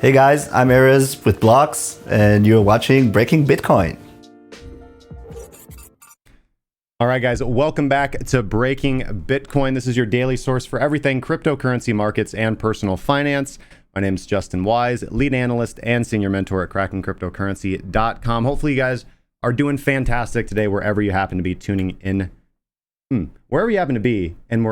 Hey guys, I'm Erez with Blocks, and you're watching Breaking Bitcoin. All right, guys, welcome back to Breaking Bitcoin. This is your daily source for everything cryptocurrency markets and personal finance. My name is Justin Wise, lead analyst and senior mentor at CrackingCrypotcurrency.com. Hopefully you guys are doing fantastic today, wherever you happen to be tuning in. Wherever you happen to be, and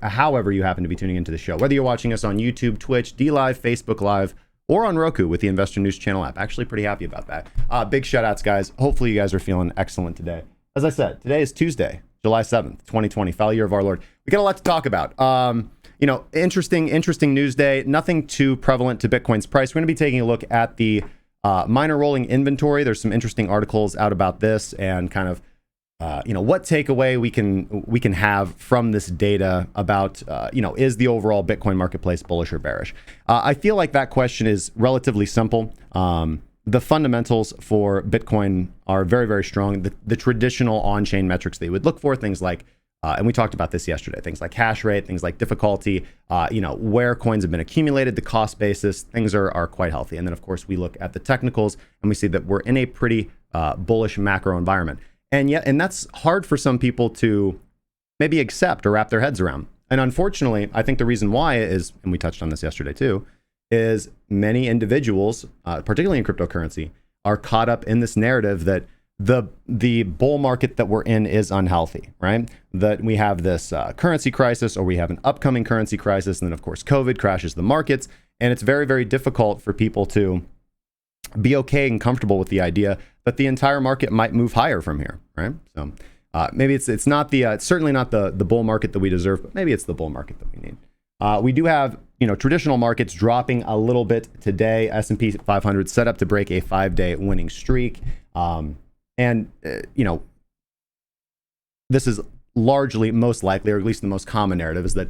however you happen to be tuning into the show. Whether you're watching us on YouTube, Twitch, DLive, Facebook Live, or on Roku with the Investor News Channel app. Actually pretty happy about that. Big shout outs, guys. Hopefully you guys are feeling excellent today. As I said, today is Tuesday, July 7th, 2020, foul year of our Lord. We got a lot to talk about. Interesting news day. Nothing too prevalent to Bitcoin's price. We're going to be taking a look at the miner rolling inventory. There's some interesting articles out about this and kind of what takeaway we can have from this data about, is the overall Bitcoin marketplace bullish or bearish? I feel like that question is relatively simple. The fundamentals for Bitcoin are very, very strong. The traditional on-chain metrics that you would look for, things like, and we talked about this yesterday, things like hash rate, things like difficulty, where coins have been accumulated, the cost basis, things are quite healthy. And then, of course, we look at the technicals and we see that we're in a pretty bullish macro environment. And that's hard for some people to maybe accept or wrap their heads around. And unfortunately, I think the reason why is, and we touched on this yesterday too, is many individuals, particularly in cryptocurrency, are caught up in this narrative that the bull market that we're in is unhealthy, right? That we have this currency crisis, or we have an upcoming currency crisis, and then of course COVID crashes the markets, and it's very, very difficult for people to be okay and comfortable with the idea that the entire market might move higher from here, right? So maybe it's not it's certainly not the bull market that we deserve, but maybe it's the bull market that we need. We do have traditional markets dropping a little bit today. S&P 500 set up to break a 5-day winning streak, this is largely, most likely, or at least the most common narrative, is that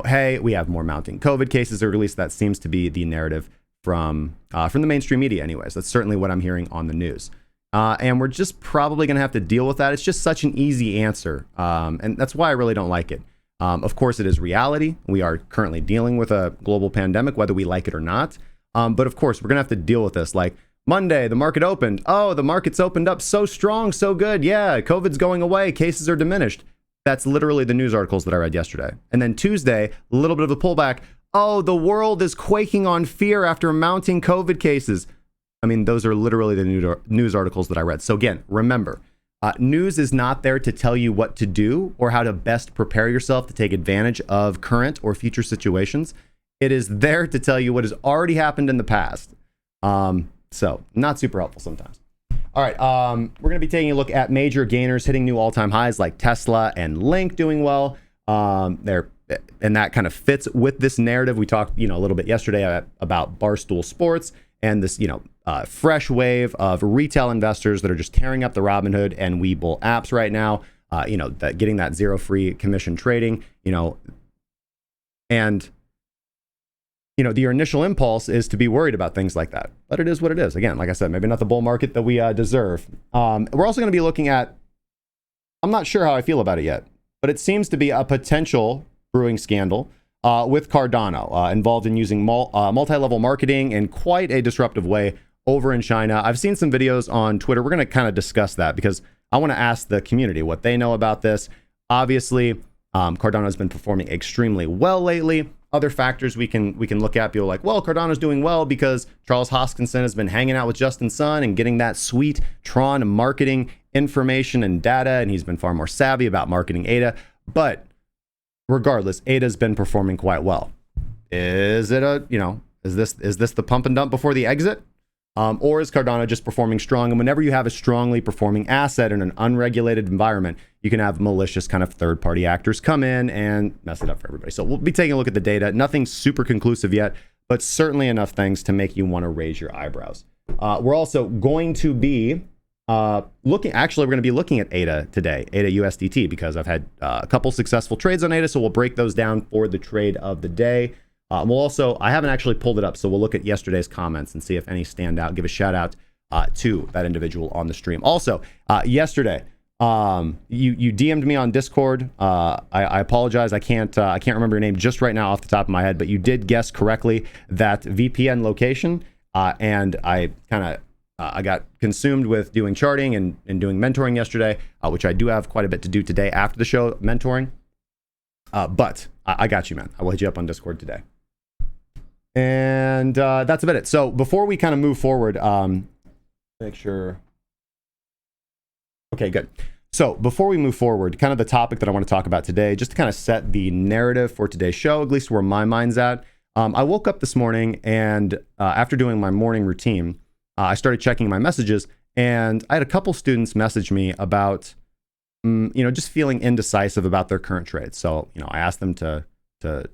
hey, we have more mounting COVID cases, or at least that seems to be the narrative from the mainstream media anyways. That's certainly what I'm hearing on the news. And we're just probably going to have to deal with that. It's just such an easy answer. And that's why I really don't like it. Of course, it is reality. We are currently dealing with a global pandemic, whether we like it or not. But of course, we're going to have to deal with this. Like Monday, the market opened. Oh, the market's opened up so strong, so good. Yeah, COVID's going away. Cases are diminished. That's literally the news articles that I read yesterday. And then Tuesday, a little bit of a pullback. Oh, the world is quaking on fear after mounting COVID cases. I mean, those are literally the news articles that I read. So again, remember, news is not there to tell you what to do or how to best prepare yourself to take advantage of current or future situations. It is there to tell you what has already happened in the past. So not super helpful sometimes. All right, we're going to be taking a look at major gainers hitting new all-time highs like Tesla and Link doing well. And that kind of fits with this narrative. We talked, a little bit yesterday about Barstool Sports and this, fresh wave of retail investors that are just tearing up the Robinhood and Webull apps right now. That getting that zero free commission trading. And your initial impulse is to be worried about things like that, but it is what it is. Again, like I said, maybe not the bull market that we deserve. We're also going to be looking at. I'm not sure how I feel about it yet, but it seems to be a potential brewing scandal with Cardano involved in using multi-level marketing in quite a disruptive way over in China. I've seen some videos on Twitter. We're going to kind of discuss that because I want to ask the community what they know about this. Obviously, Cardano has been performing extremely well lately. Other factors we can look at, people like, well, Cardano's doing well because Charles Hoskinson has been hanging out with Justin Sun and getting that sweet Tron marketing information and data, and he's been far more savvy about marketing ADA. But regardless, ADA's been performing quite well. Is it is this the pump and dump before the exit? Or is Cardano just performing strong? And whenever you have a strongly performing asset in an unregulated environment, you can have malicious kind of third-party actors come in and mess it up for everybody. So we'll be taking a look at the data. Nothing super conclusive yet, but certainly enough things to make you want to raise your eyebrows. We're also going to be we're going to be looking at ADA today, ADA USDT, because I've had a couple successful trades on ADA, so we'll break those down for the trade of the day. I haven't actually pulled it up, so we'll look at yesterday's comments and see if any stand out. Give a shout out to that individual on the stream. Also, yesterday, you DM'd me on Discord. I apologize. I can't remember your name just right now off the top of my head, but you did guess correctly that VPN location And I got consumed with doing charting and doing mentoring yesterday, which I do have quite a bit to do today after the show, mentoring. But I got you, man. I will hit you up on Discord today. And that's about it. So before we kind of move forward, make sure. Okay, good. So before we move forward, kind of the topic that I want to talk about today, just to kind of set the narrative for today's show, at least where my mind's at. I woke up this morning and after doing my morning routine, I started checking my messages, and I had a couple students message me about, just feeling indecisive about their current trades. So, I asked them to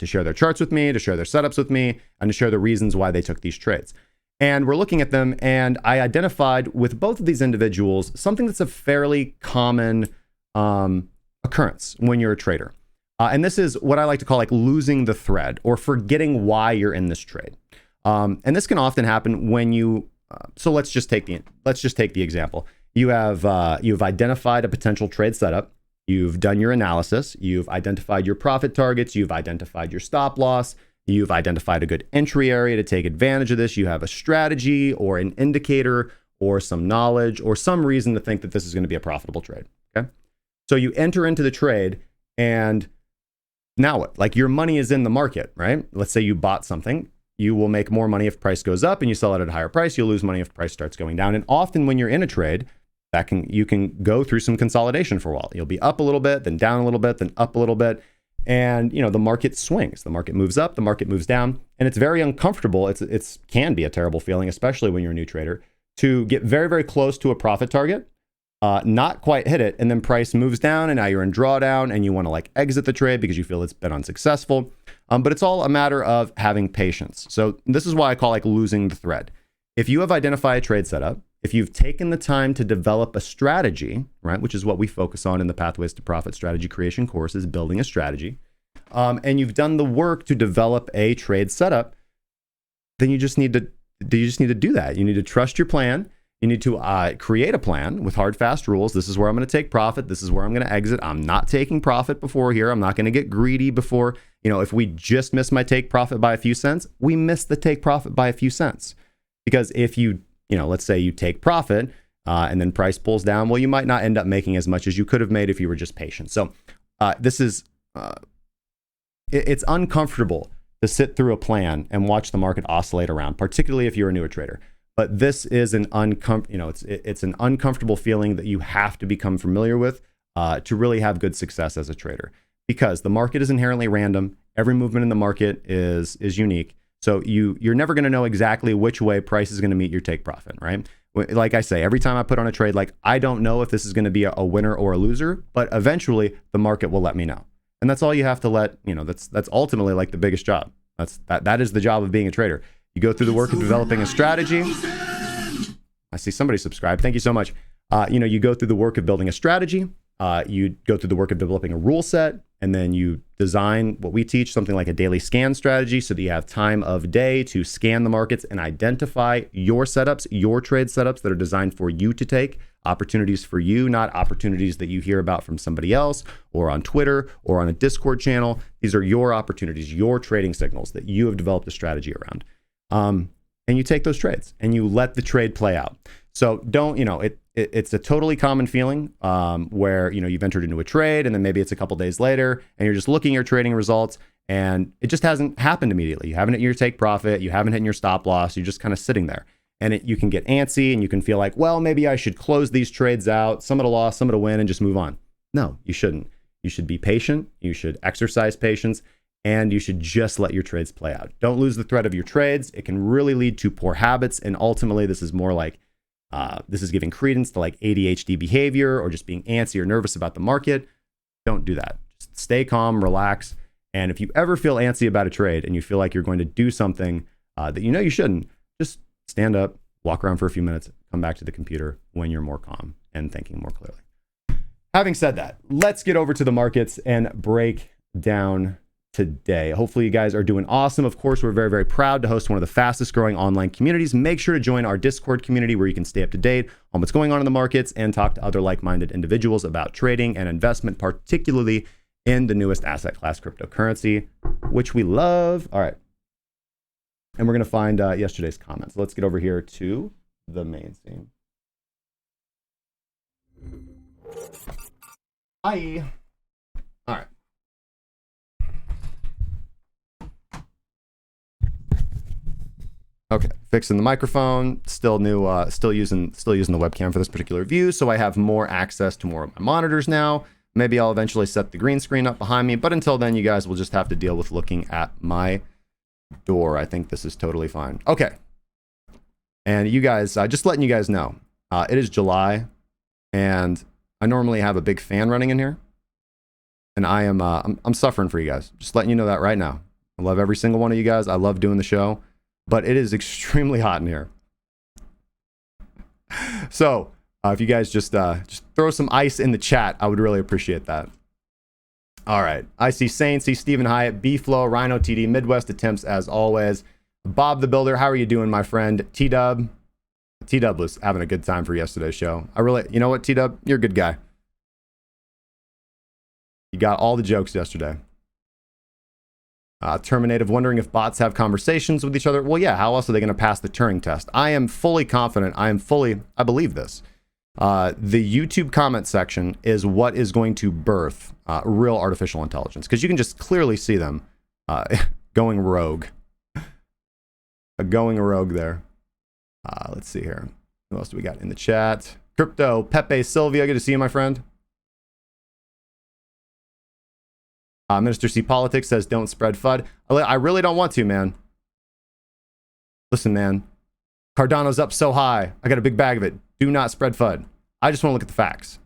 share their charts with me, to share their setups with me, and to share the reasons why they took these trades. And we're looking at them, and I identified with both of these individuals something that's a fairly common occurrence when you're a trader. And this is what I like to call like losing the thread or forgetting why you're in this trade. And this can often happen when you, so let's just take the example. You've identified a potential trade setup. You've done your analysis. You've identified your profit targets. You've identified your stop loss. You've identified a good entry area to take advantage of this. You have a strategy or an indicator or some knowledge or some reason to think that this is going to be a profitable trade. Okay. So you enter into the trade, and now what? Like, your money is in the market, right? Let's say you bought something. You will make more money if price goes up, and you sell it at a higher price. You'll lose money if price starts going down. And often when you're in a trade, you can go through some consolidation for a while. You'll be up a little bit, then down a little bit, then up a little bit. And the market swings. The market moves up, the market moves down, and it's very uncomfortable. It can be a terrible feeling, especially when you're a new trader, to get very, very close to a profit target, not quite hit it, and then price moves down, and now you're in drawdown, and you want to like exit the trade because you feel it's been unsuccessful. But it's all a matter of having patience. So this is why I call like losing the thread. If you have identified a trade setup, if you've taken the time to develop a strategy, right, which is what we focus on in the Pathways to Profit strategy creation course, is building a strategy, and you've done the work to develop a trade setup, then you just need to do that. You need to trust your plan. You need to create a plan with hard, fast rules. This is where I'm going to take profit. This is where I'm going to exit. I'm not taking profit before here. I'm not going to get greedy before, if we just miss my take profit by a few cents, we miss the take profit by a few cents. Because if you let's say you take profit and then price pulls down, well, you might not end up making as much as you could have made if you were just patient. So it's uncomfortable to sit through a plan and watch the market oscillate around, particularly if you're a newer trader. But this is an it's an uncomfortable feeling that you have to become familiar with to really have good success as a trader, because the market is inherently random. Every movement in the market is unique. So you're never going to know exactly which way price is going to meet your take profit, right? Like I say, every time I put on a trade, like, I don't know if this is going to be a winner or a loser, but eventually the market will let me know. And that's all you have to let, that's ultimately like the biggest job. That is the job of being a trader. You go through the work of developing a strategy. I see somebody subscribed. Thank you so much. You go through the work of building a strategy. You go through the work of developing a rule set, and then you design what we teach, something like a daily scan strategy, so that you have time of day to scan the markets and identify your setups, your trade setups that are designed for you to take, opportunities for you, not opportunities that you hear about from somebody else or on Twitter or on a Discord channel. These are your opportunities, your trading signals that you have developed a strategy around. And you take those trades and you let the trade play out. So don't, it's a totally common feeling where, you've entered into a trade and then maybe it's a couple days later and you're just looking at your trading results and it just hasn't happened immediately. You haven't hit your take profit. You haven't hit your stop loss. You're just kind of sitting there, and you can get antsy and you can feel like, well, maybe I should close these trades out. Some at a loss, some at a win, and just move on. No, you shouldn't. You should be patient. You should exercise patience, and you should just let your trades play out. Don't lose the thread of your trades. It can really lead to poor habits. And ultimately, this is more like, this is giving credence to like ADHD behavior or just being antsy or nervous about the market. Don't do that. Just stay calm, relax. And if you ever feel antsy about a trade and you feel like you're going to do something that you shouldn't, just stand up, walk around for a few minutes, come back to the computer when you're more calm and thinking more clearly. Having said that, let's get over to the markets and break down today. Hopefully you guys are doing awesome. Of course, we're very, very proud to host one of the fastest growing online communities. Make sure to join our Discord community where you can stay up to date on what's going on in the markets and talk to other like-minded individuals about trading and investment, particularly in the newest asset class, cryptocurrency, which we love. All right. And we're going to find yesterday's comments. Let's get over here to the main scene. Hi. All right. Okay, fixing the microphone. Still new. Still using the webcam for this particular view, so I have more access to more of my monitors now. Maybe I'll eventually set the green screen up behind me, but until then, you guys will just have to deal with looking at my door. I think this is totally fine. Okay, and you guys, just letting you guys know, it is July, and I normally have a big fan running in here, and I'm suffering for you guys. Just letting you know that right now. I love every single one of you guys. I love doing the show. But it is extremely hot in here. So if you guys just throw some ice in the chat, I would really appreciate that. All right. I see Saint, see Stephen Hyatt, B-Flow, Rhino TD, Midwest Attempts as always. Bob the Builder, how are you doing, my friend? T-Dub. T-Dub was having a good time for yesterday's show. You know what, T-Dub? You're a good guy. You got all the jokes yesterday. Terminative wondering if bots have conversations with each other. Well, yeah, how else are they going to pass the Turing test? I am fully confident. I believe this. The YouTube comment section is what is going to birth real artificial intelligence, because you can just clearly see them going rogue. Going rogue there. Let's see here. Who else do we got in the chat? Crypto, Pepe Sylvia, good to see you, my friend. Minister C Politics says, don't spread FUD. I really don't want to, man. Listen, man. Cardano's up so high. I got a big bag of it. Do not spread FUD. I just want to look at the facts.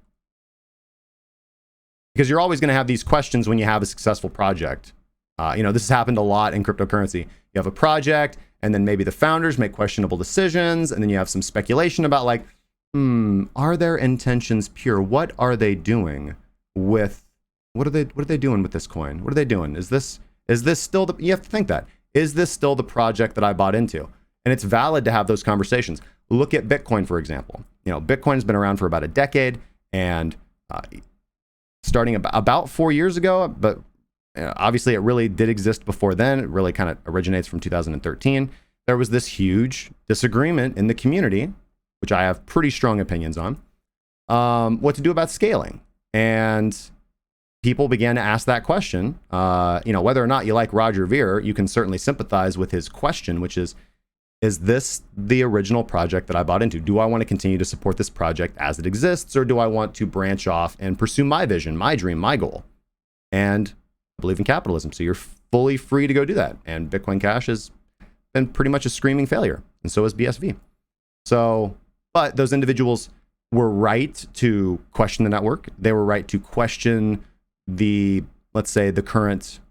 Because you're always going to have these questions when you have a successful project. This has happened a lot in cryptocurrency. You have a project, and then maybe the founders make questionable decisions, and then you have some speculation about like, are their intentions pure? What are they doing with... What are they doing with this coin? What are they doing? Is this still the, you have to think that, is this still the project that I bought into? And it's valid to have those conversations. Look at Bitcoin, for example. Bitcoin's been around for about a decade, and starting about 4 years ago, but obviously it really did exist before then. It really kind of originates from 2013. There was this huge disagreement in the community, which I have pretty strong opinions on, what to do about scaling. And people began to ask that question. Whether or not you like Roger Ver, you can certainly sympathize with his question, which is this the original project that I bought into? Do I want to continue to support this project as it exists, or do I want to branch off and pursue my vision, my dream, my goal? And I believe in capitalism, so you're fully free to go do that. And Bitcoin Cash has been pretty much a screaming failure, and so is BSV. So, but those individuals were right to question the network. They were right to question let's say the current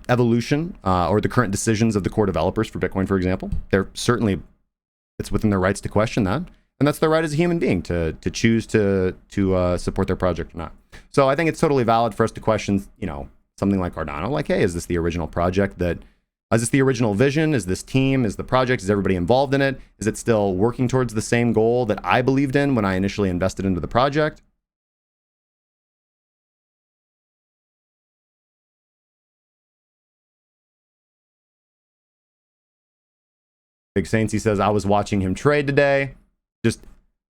evolution or the current decisions of the core developers for Bitcoin, for example. It's within their rights to question that, and that's their right as a human being to choose to support their project or not. So I think it's totally valid for us to question, something like Cardano, like, hey, is this the original project is this the original vision? Is this team? Is the project? Is everybody involved in it? Is it still working towards the same goal that I believed in when I initially invested into the project? Big Saints, he says, I was watching him trade today. Just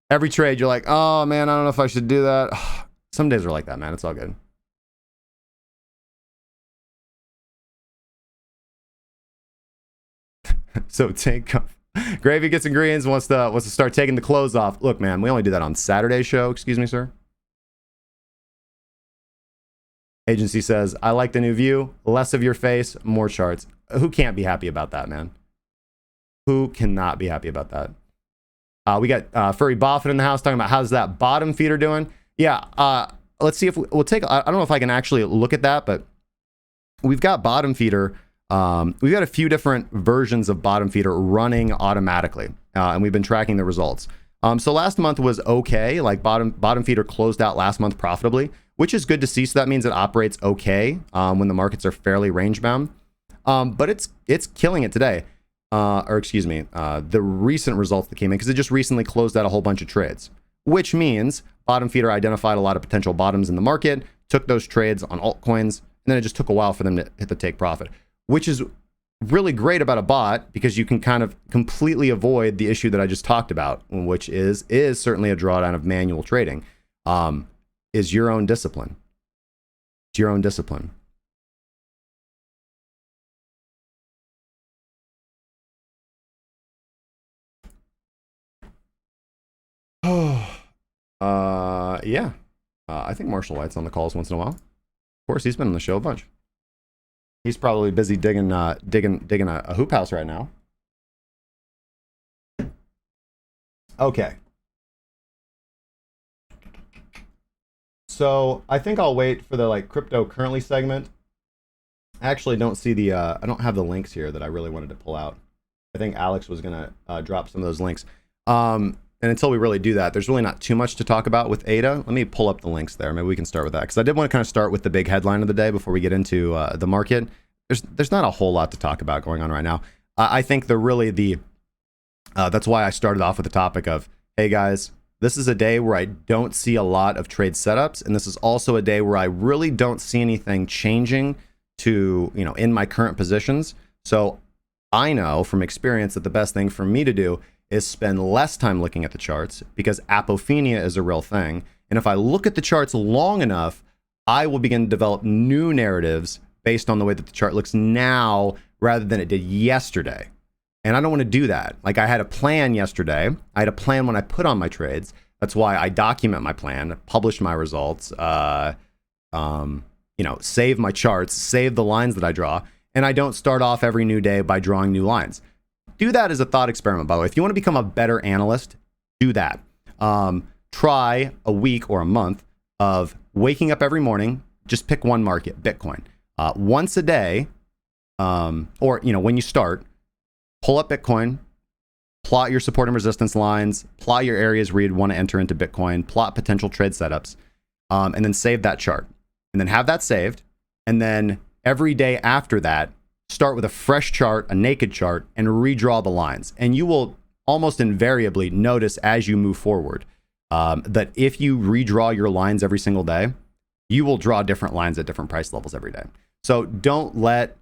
every trade, you're like, oh man, I don't know if I should do that. Some days are like that, man. It's all good. So Gravy gets ingredients, wants to start taking the clothes off. Look, man, we only do that on Saturday's show. Excuse me, sir. Agency says, I like the new view. Less of your face, more charts. Who can't be happy about that, man? Who cannot be happy about that? We got Furry Boffin in the house talking about how's that bottom feeder doing. Yeah, let's see if we'll take, I don't know if I can actually look at that, but we've got bottom feeder. We've got a few different versions of bottom feeder running automatically, and we've been tracking the results. So last month was okay. Like bottom feeder closed out last month profitably, which is good to see. So that means it operates okay when the markets are fairly range bound. But it's killing it today. The recent results that came in, because it just recently closed out a whole bunch of trades, which means bottom feeder identified a lot of potential bottoms in the market, took those trades on altcoins, and then it just took a while for them to hit the take profit, which is really great about a bot because you can kind of completely avoid the issue that I just talked about, which is certainly a drawdown of manual trading. Is your own discipline. It's your own discipline. Yeah. I think Marshall White's on the calls once in a while. Of course, he's been on the show a bunch. He's probably busy digging a hoop house right now. Okay. So I think I'll wait for the cryptocurrency segment. I actually don't see the I don't have the links here that I really wanted to pull out. I think Alex was gonna drop some of those links. And until we really do that, there's really not too much to talk about with ADA. Let me pull up the links there. Maybe we can start with that because I did want to kind of start with the big headline of the day before we get into the market. There's not a whole lot to talk about going on right now. I think that's why I started off with the topic of, hey guys, this is a day where I don't see a lot of trade setups, and this is also a day where I really don't see anything changing to, in my current positions. So I know from experience that the best thing for me to do is spend less time looking at the charts because apophenia is a real thing. And if I look at the charts long enough, I will begin to develop new narratives based on the way that the chart looks now rather than it did yesterday. And I don't want to do that. Like I had a plan yesterday. I had a plan when I put on my trades. That's why I document my plan, publish my results, save my charts, save the lines that I draw. And I don't start off every new day by drawing new lines. Do that as a thought experiment, by the way. If you want to become a better analyst, do that. Try a week or a month of waking up every morning. Just pick one market, Bitcoin. Once a day, or when you start, pull up Bitcoin, plot your support and resistance lines, plot your areas where you'd want to enter into Bitcoin, plot potential trade setups, and then save that chart. And then have that saved. And then every day after that, start with a fresh chart, a naked chart, and redraw the lines. And you will almost invariably notice as you move forward that if you redraw your lines every single day, you will draw different lines at different price levels every day. So don't let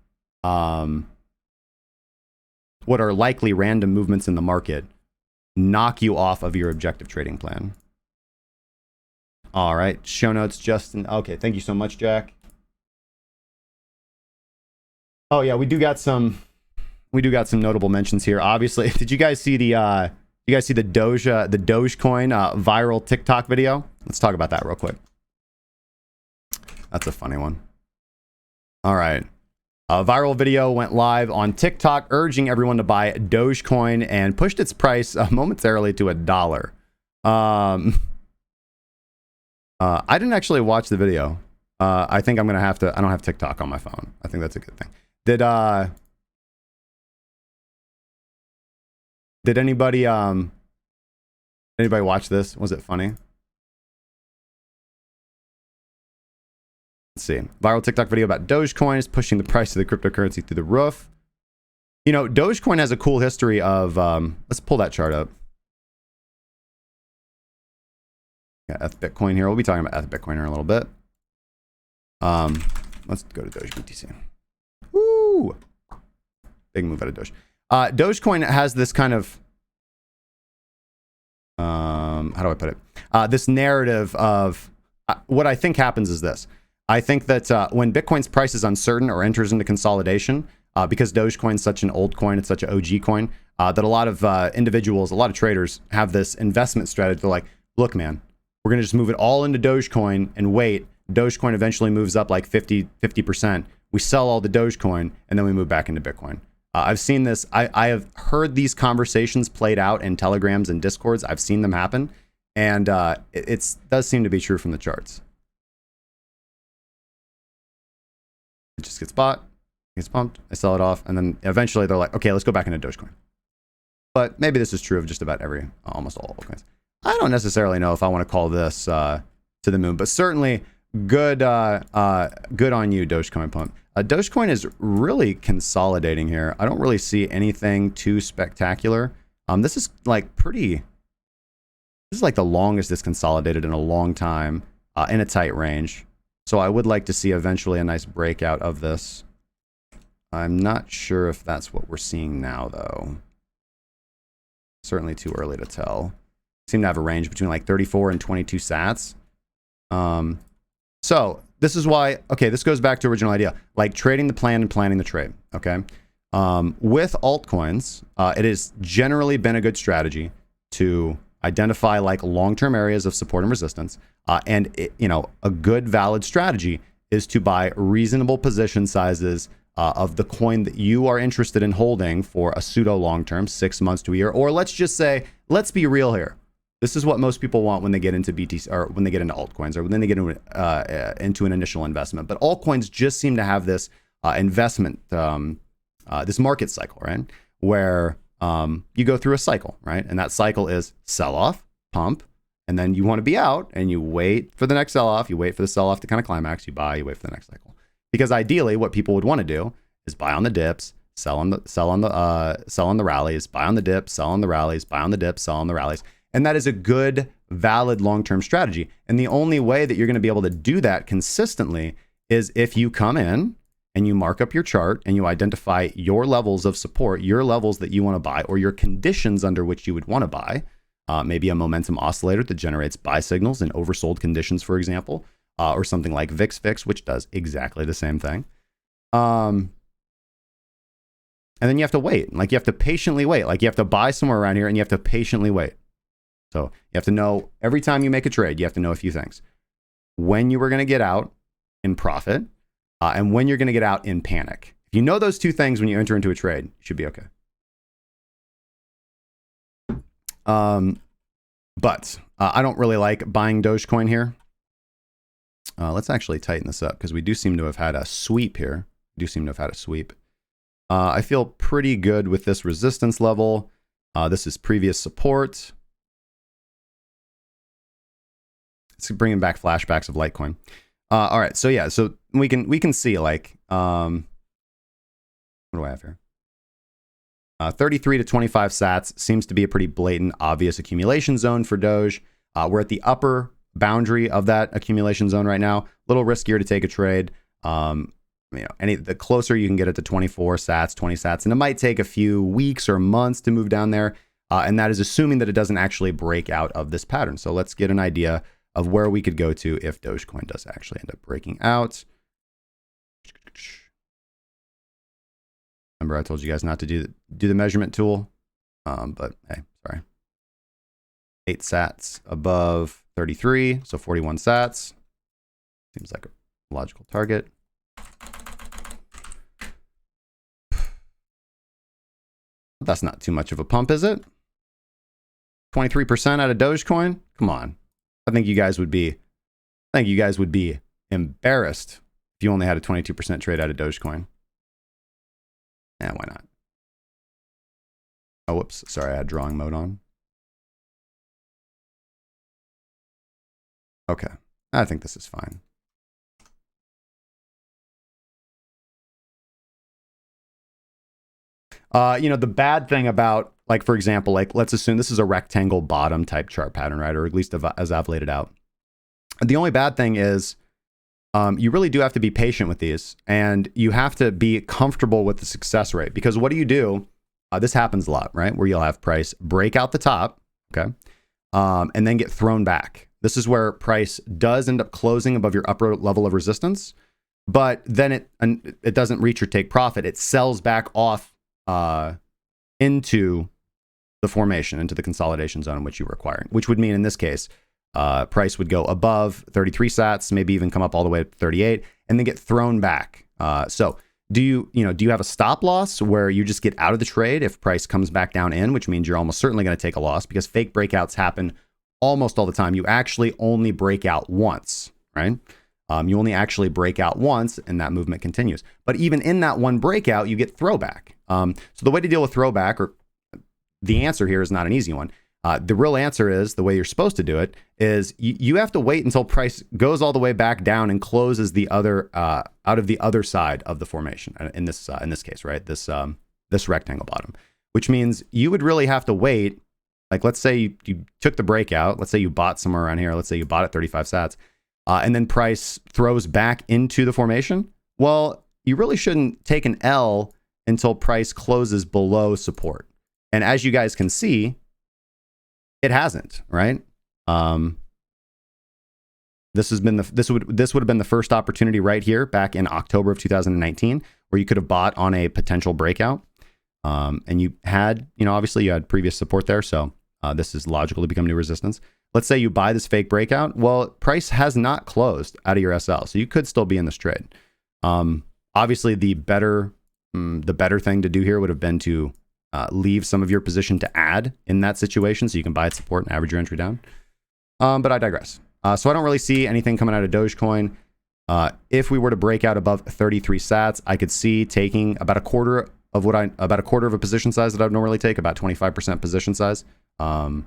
what are likely random movements in the market knock you off of your objective trading plan. All right, show notes, Justin. Okay, thank you so much, Jack. Oh yeah, we do got some notable mentions here. Obviously, did you guys see the Dogecoin viral TikTok video? Let's talk about that real quick. That's a funny one. All right. A viral video went live on TikTok urging everyone to buy Dogecoin and pushed its price momentarily to $1. I didn't actually watch the video. I think I'm gonna have to. I don't have TikTok on my phone. I think that's a good thing. Did anybody watch this? Was it funny? Let's see. Viral TikTok video about Dogecoin is pushing the price of the cryptocurrency through the roof. Dogecoin has a cool history of let's pull that chart up. Yeah, ETH Bitcoin here. We'll be talking about ETH Bitcoin here in a little bit. Let's go to Doge BTC. Woo! Big move out of Doge. Dogecoin has this kind of how do I put it? This narrative of what I think happens is this. I think that when Bitcoin's price is uncertain or enters into consolidation, because Dogecoin is such an old coin, it's such an OG coin, that a lot of individuals, a lot of traders have this investment strategy. They're like, look, man, we're going to just move it all into Dogecoin and wait. Dogecoin eventually moves up like 50%. We sell all the Dogecoin and then we move back into Bitcoin. I've seen this. I have heard these conversations played out in Telegrams and Discords. I've seen them happen. And it does seem to be true from the charts. It just gets bought, gets pumped, I sell it off, and then eventually they're like, okay, let's go back into Dogecoin. But maybe this is true of just about almost all altcoins. I don't necessarily know if I want to call this to the moon, but certainly good on you, Dogecoin pump. Dogecoin is really consolidating here. I don't really see anything too spectacular. This is like the longest it's consolidated in a long time in a tight range. So I would like to see eventually a nice breakout of this. I'm not sure if that's what we're seeing now, though. Certainly too early to tell. Seem to have a range between like 34 and 22 sats. So this is why, okay, this goes back to original idea, like trading the plan and planning the trade, okay? With altcoins, it has generally been a good strategy to identify like long-term areas of support and resistance. And a good valid strategy is to buy reasonable position sizes of the coin that you are interested in holding for a pseudo long-term, 6 months to a year. Or let's just say, let's be real here. This is what most people want when they get into BTC or when they get into altcoins or when they get into an initial investment. But altcoins just seem to have this investment, this market cycle, right? Where you go through a cycle, right? And that cycle is sell off, pump, and then you want to be out and you wait for the next sell off. You wait for the sell off to kind of climax. You buy, you wait for the next cycle. Because ideally, what people would want to do is buy on the dips, sell on the rallies, buy on the dips, sell on the rallies, buy on the dips, sell on the rallies. And that is a good, valid long-term strategy. And the only way that you're going to be able to do that consistently is if you come in and you mark up your chart and you identify your levels of support, your levels that you want to buy, or your conditions under which you would want to buy. Maybe a momentum oscillator that generates buy signals in oversold conditions, for example, or something like VIX, which does exactly the same thing. And then you have to wait. Like you have to patiently wait. Like you have to buy somewhere around here and you have to patiently wait. So you have to know every time you make a trade, you have to know a few things. When you were going to get out in profit and when you're going to get out in panic. If you know those two things when you enter into a trade, you should be okay. But I don't really like buying Dogecoin here. Let's actually tighten this up because we do seem to have had a sweep here. I feel pretty good with this resistance level. This is previous support. It's bringing back flashbacks of Litecoin. All right, so yeah, so we can see like what do I have here? 33 to 25 sats seems to be a pretty blatant, obvious accumulation zone for Doge. We're at the upper boundary of that accumulation zone right now. A little riskier to take a trade. The closer you can get it to 24 sats, 20 sats, and it might take a few weeks or months to move down there. And that is assuming that it doesn't actually break out of this pattern. So let's get an idea of where we could go to if Dogecoin does actually end up breaking out. Remember, I told you guys not to do the measurement tool, but hey, sorry. 8 sats above 33, so 41 sats. Seems like a logical target. That's not too much of a pump, is it? 23% out of Dogecoin? Come on. I think you guys would be embarrassed if you only had a 22% trade out of Dogecoin. Yeah, why not? Oh, whoops. Sorry, I had drawing mode on. Okay. I think this is fine. The bad thing about, like, for example, like, let's assume this is a rectangle bottom type chart pattern, right? Or at least as I've laid it out. The only bad thing is you really do have to be patient with these, and you have to be comfortable with the success rate, because what do? This happens a lot, right? Where you'll have price break out the top, okay, and then get thrown back. This is where price does end up closing above your upper level of resistance, but then it doesn't reach or take profit. It sells back off into the formation, into the consolidation zone in which you were acquiring, which would mean in this case, price would go above 33 sats, maybe even come up all the way to 38, and then get thrown back. So do you have a stop loss where you just get out of the trade if price comes back down in, which means you're almost certainly going to take a loss because fake breakouts happen almost all the time. You actually only break out once, right? You only actually break out once and that movement continues. But even in that one breakout, you get throwback. So the way to deal with throwback, or the answer here is not an easy one. The real answer is, the way you're supposed to do it is you have to wait until price goes all the way back down and closes the other out of the other side of the formation. In this case, right? This rectangle bottom, which means you would really have to wait. Like, let's say you took the breakout. Let's say you bought somewhere around here. Let's say you bought at 35 sats, and then price throws back into the formation. Well, you really shouldn't take an L until price closes below support. And as you guys can see, it hasn't, right? This would have been the first opportunity right here back in October of 2019 where you could have bought on a potential breakout. And you had, obviously you had previous support there. So this is logical to become new resistance. Let's say you buy this fake breakout. Well, price has not closed out of your SL. So you could still be in this trade. Obviously the better thing to do here would have been to leave some of your position to add in that situation so you can buy at support and average your entry down. But I digress. So I don't really see anything coming out of Dogecoin. If we were to break out above 33 sats, I could see taking about a quarter of a position size that I would normally take, about 25% position size. And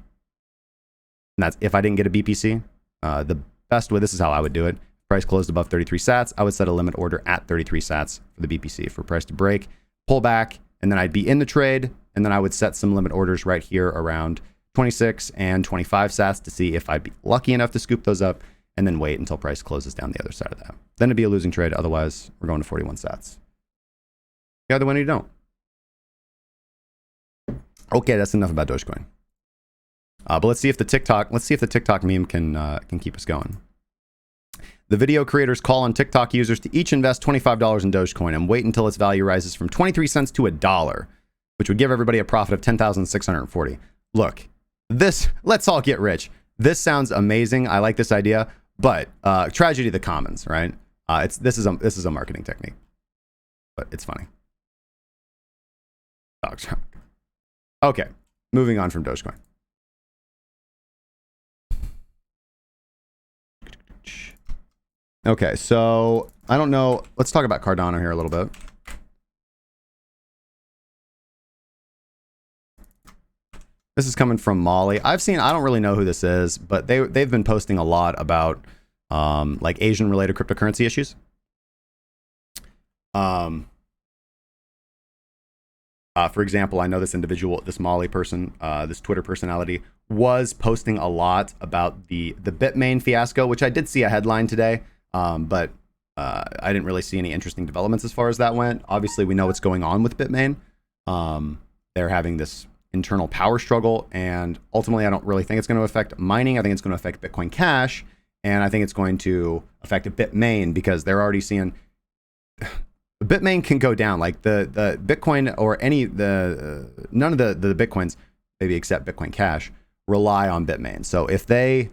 that's if I didn't get a BPC. The best way, this is how I would do it. Price closed above 33 sats. I would set a limit order at 33 sats for the BPC for price to break, pull back, and then I'd be in the trade. And then I would set some limit orders right here around 26 and 25 sats to see if I'd be lucky enough to scoop those up, and then wait until price closes down the other side of that. Then it'd be a losing trade. Otherwise, we're going to 41 sats. The other one you don't. Okay, that's enough about Dogecoin. But let's see if the TikTok meme can keep us going. The video creators call on TikTok users to each invest $25 in Dogecoin and wait until its value rises from 23 cents to $1, which would give everybody a profit of 10,640. Look, let's all get rich. This sounds amazing. I like this idea, but tragedy of the commons, right? This is a marketing technique, but it's funny. Okay, moving on from Dogecoin. Okay, so I don't know. Let's talk about Cardano here a little bit. This is coming from Molly. I don't really know who this is, but they've been posting a lot about like Asian related cryptocurrency issues. For example, I know this individual, this Molly person, this Twitter personality was posting a lot about the Bitmain fiasco, which I did see a headline today. But I didn't really see any interesting developments as far as that went. Obviously, we know what's going on with Bitmain. They're having this internal power struggle, and ultimately, I don't really think it's going to affect mining. I think it's going to affect Bitcoin Cash, and I think it's going to affect Bitmain because they're already seeing Bitmain can go down. Like the Bitcoin or none of the Bitcoins, maybe except Bitcoin Cash, rely on Bitmain. So if they,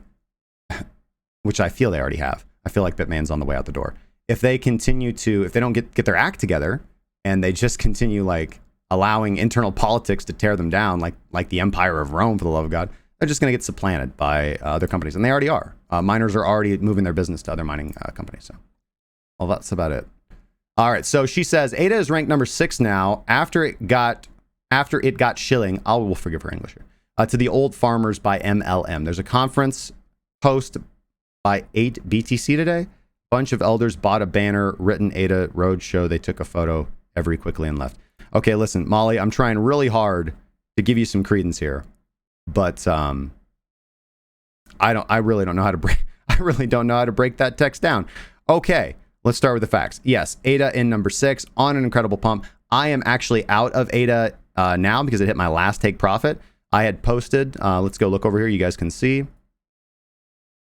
which I feel they already have. I feel like Bitmain's on the way out the door. If they don't get their act together and they just continue like allowing internal politics to tear them down, like the Empire of Rome, for the love of God, they're just going to get supplanted by other companies. And they already are. Miners are already moving their business to other mining companies. So, well, that's about it. All right. So she says ADA is ranked number 6 now after it got shilling. We'll forgive her English here. To the old farmers by MLM. There's a conference host by 8 BTC today. Bunch of elders bought a banner written ADA Roadshow. They took a photo very quickly and left. Okay, listen, Molly, I'm trying really hard to give you some credence here, but I really don't know how to break that text down. Okay, let's start with the facts. Yes, ADA in number 6 on an incredible pump. I am actually out of ADA now because it hit my last take profit. I had posted, let's go look over here. You guys can see.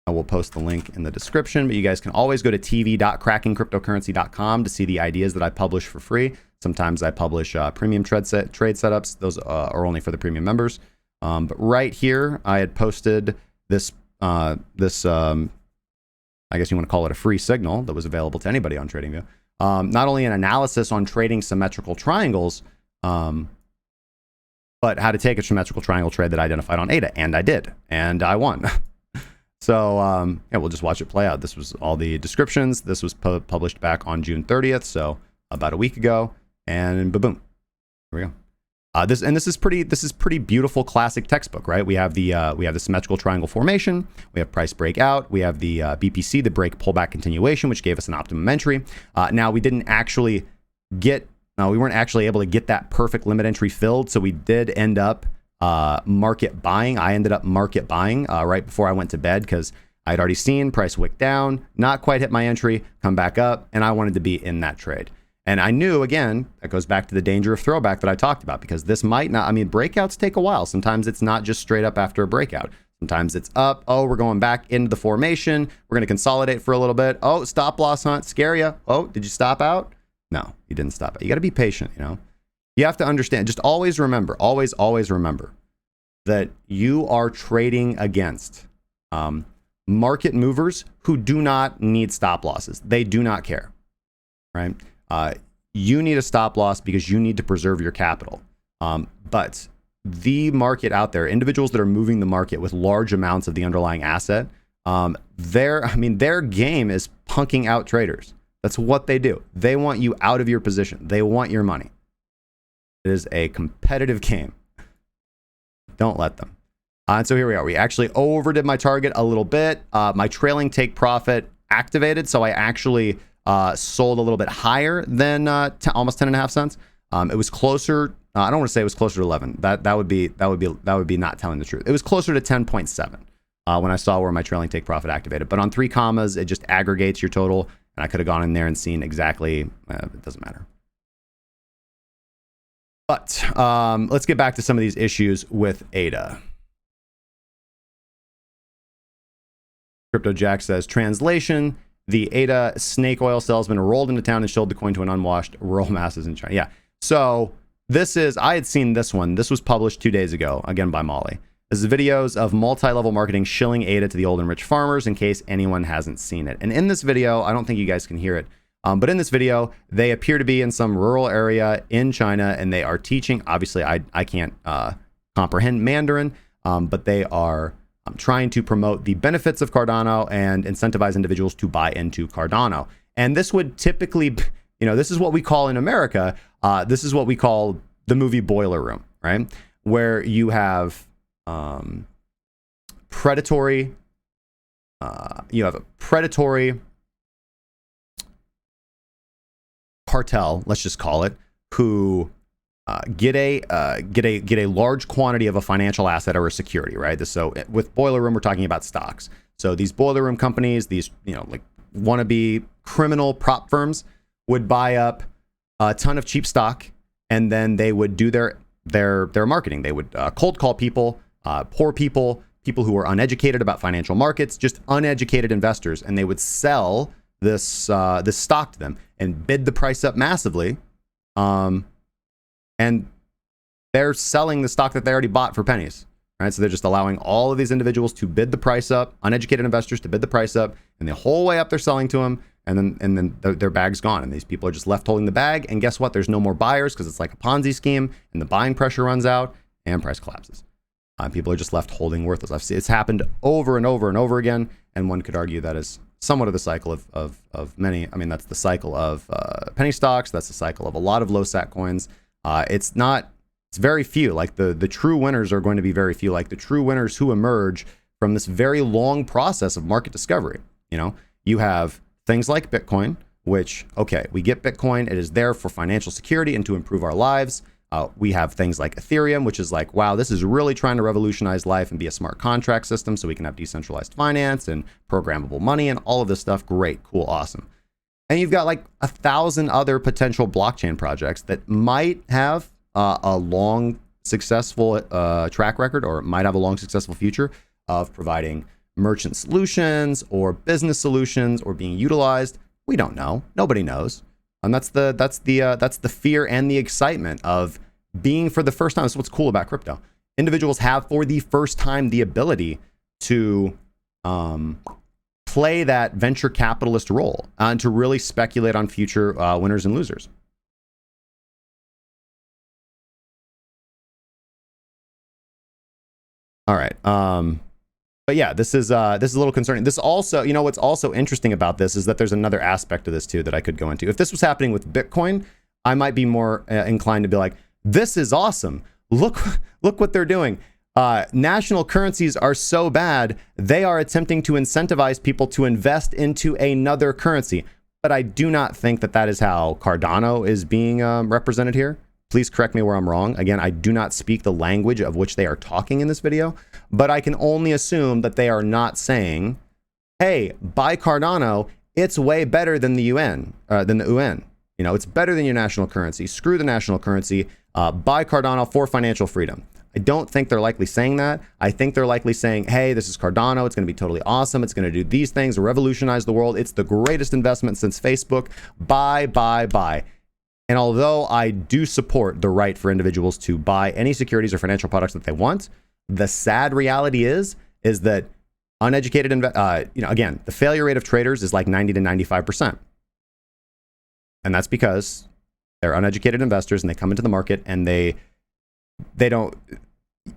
I will post the link in the description, but you guys can always go to tv.crackingcryptocurrency.com to see the ideas that I publish for free. Sometimes I publish premium trade setups. Those are only for the premium members. But right here, I had posted this, I guess you want to call it a free signal that was available to anybody on TradingView. Not only an analysis on trading symmetrical triangles, but how to take a symmetrical triangle trade that I identified on ADA. And I did. And I won. So, yeah, we'll just watch it play out. This was all the descriptions. This was published back on June 30th, so about a week ago, and boom, here we go. This is pretty beautiful classic textbook, right? We have the symmetrical triangle formation, we have price breakout, we have the BPC, the break pullback continuation, which gave us an optimum entry. Now we weren't actually able to get that perfect limit entry filled, so we did end up market buying. I ended up market buying right before I went to bed because I'd already seen price wick down, not quite hit my entry, come back up, and I wanted to be in that trade. And I knew, again, that goes back to the danger of throwback that I talked about, because this might not, I mean, breakouts take a while. Sometimes it's not just straight up after a breakout. Sometimes it's up. Oh, we're going back into the formation. We're going to consolidate for a little bit. Oh, stop loss hunt, scare you. Oh, did you stop out? No, you didn't stop out. You got to be patient, you know. You have to understand, just always remember, always remember that you are trading against market movers who do not need stop losses. They do not care, right? You need a stop loss because you need to preserve your capital. But the market out there, individuals that are moving the market with large amounts of the underlying asset, their game is punking out traders. That's what they do. They want you out of your position. They want your money. It is a competitive game. Don't let them. And so here we are. We actually overdid my target a little bit. My trailing take profit activated, so I actually sold a little bit higher than almost 10.5 cents. It was closer. I don't want to say it was closer to 11. That would be not telling the truth. It was closer to 10.7 when I saw where my trailing take profit activated. But on 3 commas, it just aggregates your total, and I could have gone in there and seen exactly. It doesn't matter. But let's get back to some of these issues with ADA. Crypto Jack says, translation, the ADA snake oil salesman rolled into town and showed the coin to an unwashed rural masses in China. Yeah. So this is, I had seen this one. This was published 2 days ago, again by Molly. This is videos of multi-level marketing shilling ADA to the old and rich farmers, in case anyone hasn't seen it. And in this video, I don't think you guys can hear it, but in this video, they appear to be in some rural area in China, and they are teaching, obviously I can't comprehend Mandarin, but they are trying to promote the benefits of Cardano and incentivize individuals to buy into Cardano. And this would typically, you know, this is what we call in America, this is what we call the movie Boiler Room, right? Where you have predatory, you have a predatory cartel, let's just call it, who get a large quantity of a financial asset or a security, right? So with Boiler Room, we're talking about stocks. So these Boiler Room companies, these, you know, like wannabe criminal prop firms would buy up a ton of cheap stock, and then they would do their marketing. They would cold call people, poor people, people who are uneducated about financial markets, just uneducated investors, and they would sell this stock to them and bid the price up massively. And they're selling the stock that they already bought for pennies, right? So they're just allowing all of these individuals to bid the price up, uneducated investors to bid the price up, and the whole way up they're selling to them, and then their bag's gone, and these people are just left holding the bag. And guess what? There's no more buyers because it's like a Ponzi scheme, and the buying pressure runs out, and price collapses. People are just left holding worthless. It's happened over and over and over again, and one could argue that is somewhat of the cycle of many. I mean, that's the cycle of penny stocks. That's the cycle of a lot of low sat coins. It's very few. Like the true winners are going to be very few. Like the true winners who emerge from this very long process of market discovery. You know, you have things like Bitcoin, which, okay, we get Bitcoin. It is there for financial security and to improve our lives. We have things like Ethereum, which is like, wow, this is really trying to revolutionize life and be a smart contract system so we can have decentralized finance and programmable money and all of this stuff. Great, cool, awesome. And you've got like 1,000 other potential blockchain projects that might have a long, successful track record, or might have a long, successful future of providing merchant solutions or business solutions or being utilized. We don't know. Nobody knows. And that's the fear and the excitement of being for the first time. That's what's cool about crypto. Individuals have for the first time the ability to play that venture capitalist role and to really speculate on future winners and losers. All right. But yeah, this is a little concerning. This also, you know, what's also interesting about this is that there's another aspect of this too that I could go into. If this was happening with Bitcoin, I might be more inclined to be like, this is awesome. Look what they're doing. National currencies are so bad, they are attempting to incentivize people to invest into another currency. But I do not think that is how Cardano is being represented here. Please correct me where I'm wrong. Again, I do not speak the language of which they are talking in this video, but I can only assume that they are not saying, hey, buy Cardano, it's way better than the UN, You know, it's better than your national currency. Screw the national currency. Buy Cardano for financial freedom. I don't think they're likely saying that. I think they're likely saying, hey, this is Cardano. It's going to be totally awesome. It's going to do these things, revolutionize the world. It's the greatest investment since Facebook. Buy, buy, buy. And although I do support the right for individuals to buy any securities or financial products that they want, the sad reality is that uneducated, again, the failure rate of traders is like 90 to 95%. And that's because they're uneducated investors and they come into the market and they don't.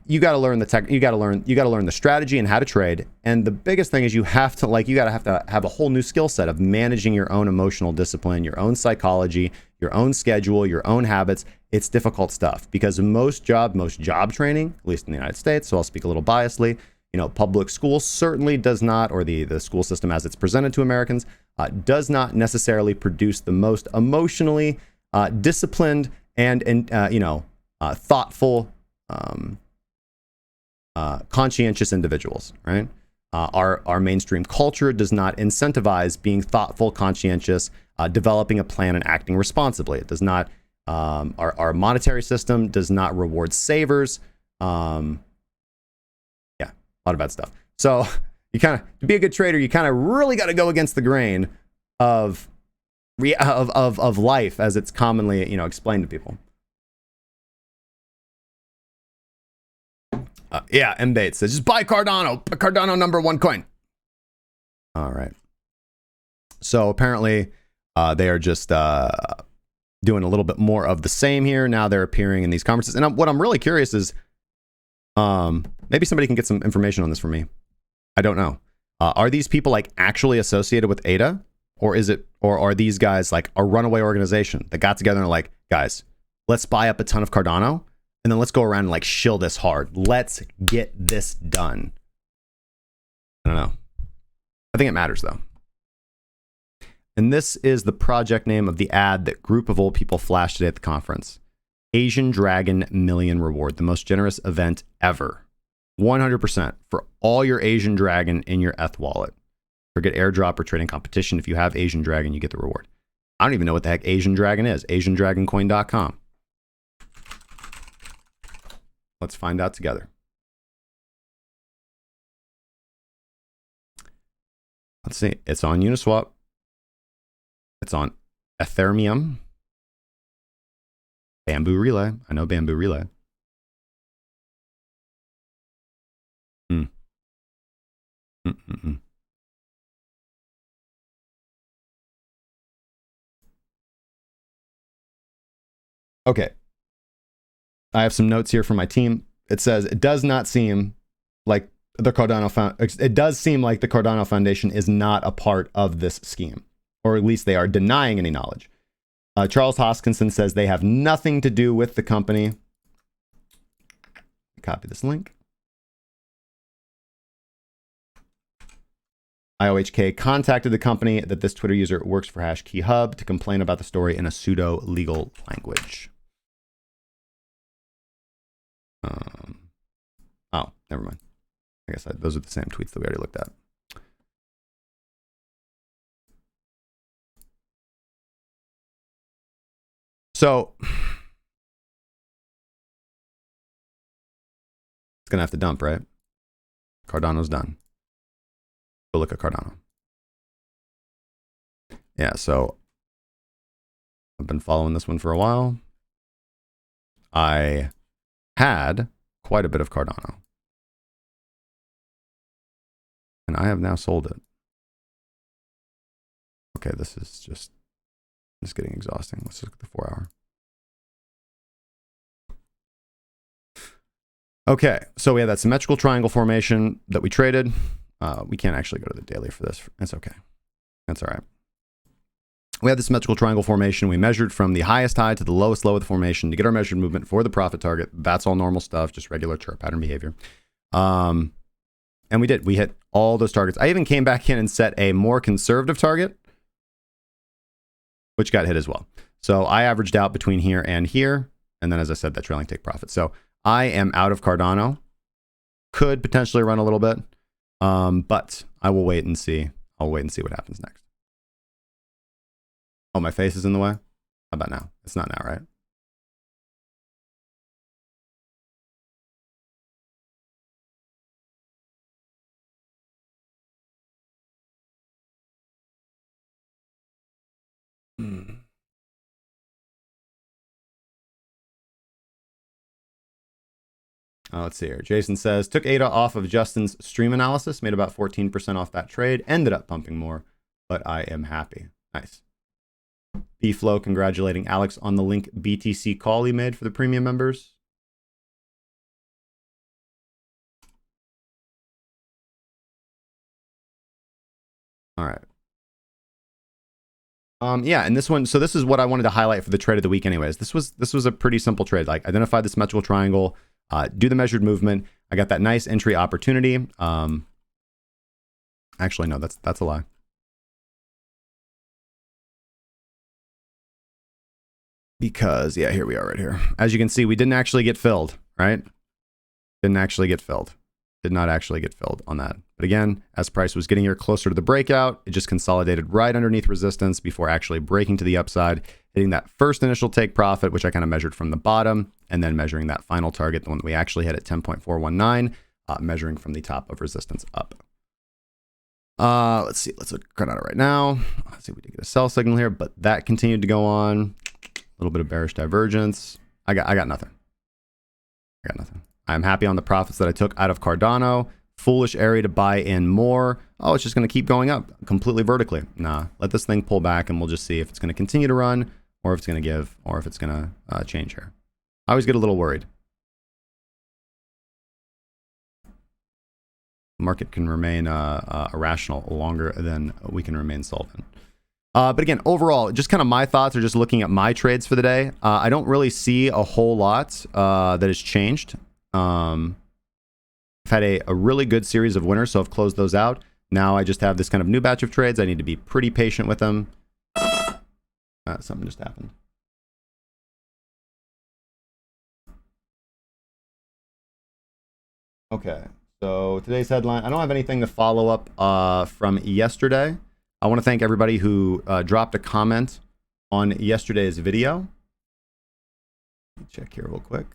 You got to learn the tech. You got to learn the strategy and how to trade. And the biggest thing is you have to have a whole new skill set of managing your own emotional discipline, your own psychology, your own schedule, your own habits. It's difficult stuff because most job training, at least in the United States, so I'll speak a little biasly, you know, public school certainly does not, or the school system as it's presented to Americans, does not necessarily produce the most emotionally disciplined and thoughtful, conscientious individuals, right? Our mainstream culture does not incentivize being thoughtful, conscientious, developing a plan and acting responsibly. It does not. Our monetary system does not reward savers. A lot of bad stuff. So you kind of, to be a good trader, you kind of really got to go against the grain of life as it's commonly, you know, explained to people. M. Bates says, just buy Cardano. Cardano #1 coin. All right. So apparently they are just doing a little bit more of the same here. Now they're appearing in these conferences. And what I'm really curious is, maybe somebody can get some information on this for me. I don't know. Are these people like actually associated with ADA? Or are these guys like a runaway organization that got together and like, guys, let's buy up a ton of Cardano and then let's go around and like shill this hard. Let's get this done. I don't know. I think it matters though. And this is the project name of the ad that group of old people flashed today at the conference. Asian Dragon Million Reward, the most generous event ever. 100% for all your Asian Dragon in your ETH wallet. Forget airdrop or trading competition. If you have Asian Dragon, you get the reward. I don't even know what the heck Asian Dragon is. AsianDragonCoin.com. Let's find out together. Let's see. It's on Uniswap. It's on Ethereum. Bamboo Relay. I know Bamboo Relay. Okay. I have some notes here from my team. It says it does not seem like the Cardano Foundation is not a part of this scheme, or at least they are denying any knowledge. Charles Hoskinson says they have nothing to do with the company. Copy this link. IOHK contacted the company that this Twitter user works for Hashkey Hub to complain about the story in a pseudo-legal language. Oh, never mind. I guess those are the same tweets that we already looked at. So it's gonna have to dump, right? Cardano's done. Go look at Cardano. Yeah, so I've been following this one for a while. I had quite a bit of Cardano. And I have now sold it. Okay, this is just getting exhausting. Let's look at the 4 hour. Okay, so we have that symmetrical triangle formation that we traded. We can't actually go to the daily for this. It's okay. That's all right. We had the symmetrical triangle formation. We measured from the highest high to the lowest low of the formation to get our measured movement for the profit target. That's all normal stuff, just regular chart pattern behavior. And we did. We hit all those targets. I even came back in and set a more conservative target, which got hit as well. So I averaged out between here and here. And then, as I said, that trailing take profit. So I am out of Cardano. Could potentially run a little bit. But I will wait and see. I'll wait and see what happens next. Oh, my face is in the way? How about now? It's not now, right? Let's see here. Jason says, took ADA off of Justin's stream analysis, made about 14% off that trade, ended up pumping more, but I am happy. Nice. B-Flow congratulating Alex on the Link BTC call he made for the premium members. All right. Yeah, and this one, so this is what I wanted to highlight for the trade of the week anyways. This was a pretty simple trade. Like, identify the symmetrical triangle, do the measured movement. I got that nice entry opportunity. Actually, no, that's a lie. Because, yeah, here we are right here. As you can see, we didn't actually get filled, right? Didn't actually get filled. Did not actually get filled on that. But again, as price was getting here closer to the breakout, it just consolidated right underneath resistance before actually breaking to the upside, hitting that first initial take profit, which I kind of measured from the bottom, and then measuring that final target, the one that we actually hit at 10.419, measuring from the top of resistance up. Let's see. Let's look at Cardano right now. Let's see if we did get a sell signal here, but that continued to go on. A little bit of bearish divergence. I got nothing. I got nothing. I'm happy on the profits that I took out of Cardano. Foolish area to buy in more. Oh, it's just going to keep going up completely vertically. Nah, let this thing pull back and we'll just see if it's going to continue to run or if it's going to give or if it's going to change here. I always get a little worried. Market can remain irrational longer than we can remain solvent. But again, overall, just kind of my thoughts are just looking at my trades for the day. I don't really see a whole lot that has changed. I've had a really good series of winners, so I've closed those out. Now I just have this kind of new batch of trades. I need to be pretty patient with them. Something just happened. Okay, so today's headline. I don't have anything to follow up from yesterday. I want to thank everybody who dropped a comment on yesterday's video. Let me check here real quick.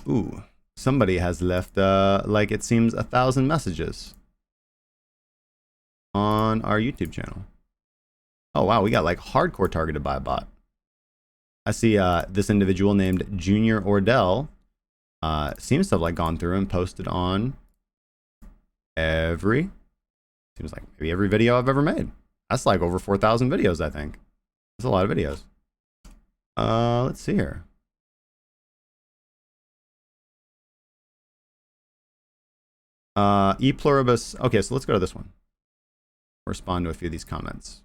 Ooh, somebody has left, like it seems, 1,000 messages on our YouTube channel. Oh, wow, we got like hardcore targeted by a bot. I see this individual named Junior Ordell seems to have like gone through and posted on seems like maybe every video I've ever made. That's like over 4,000 videos, I think. That's a lot of videos. Let's see here. E pluribus. Okay, so let's go to this one. Respond to a few of these comments.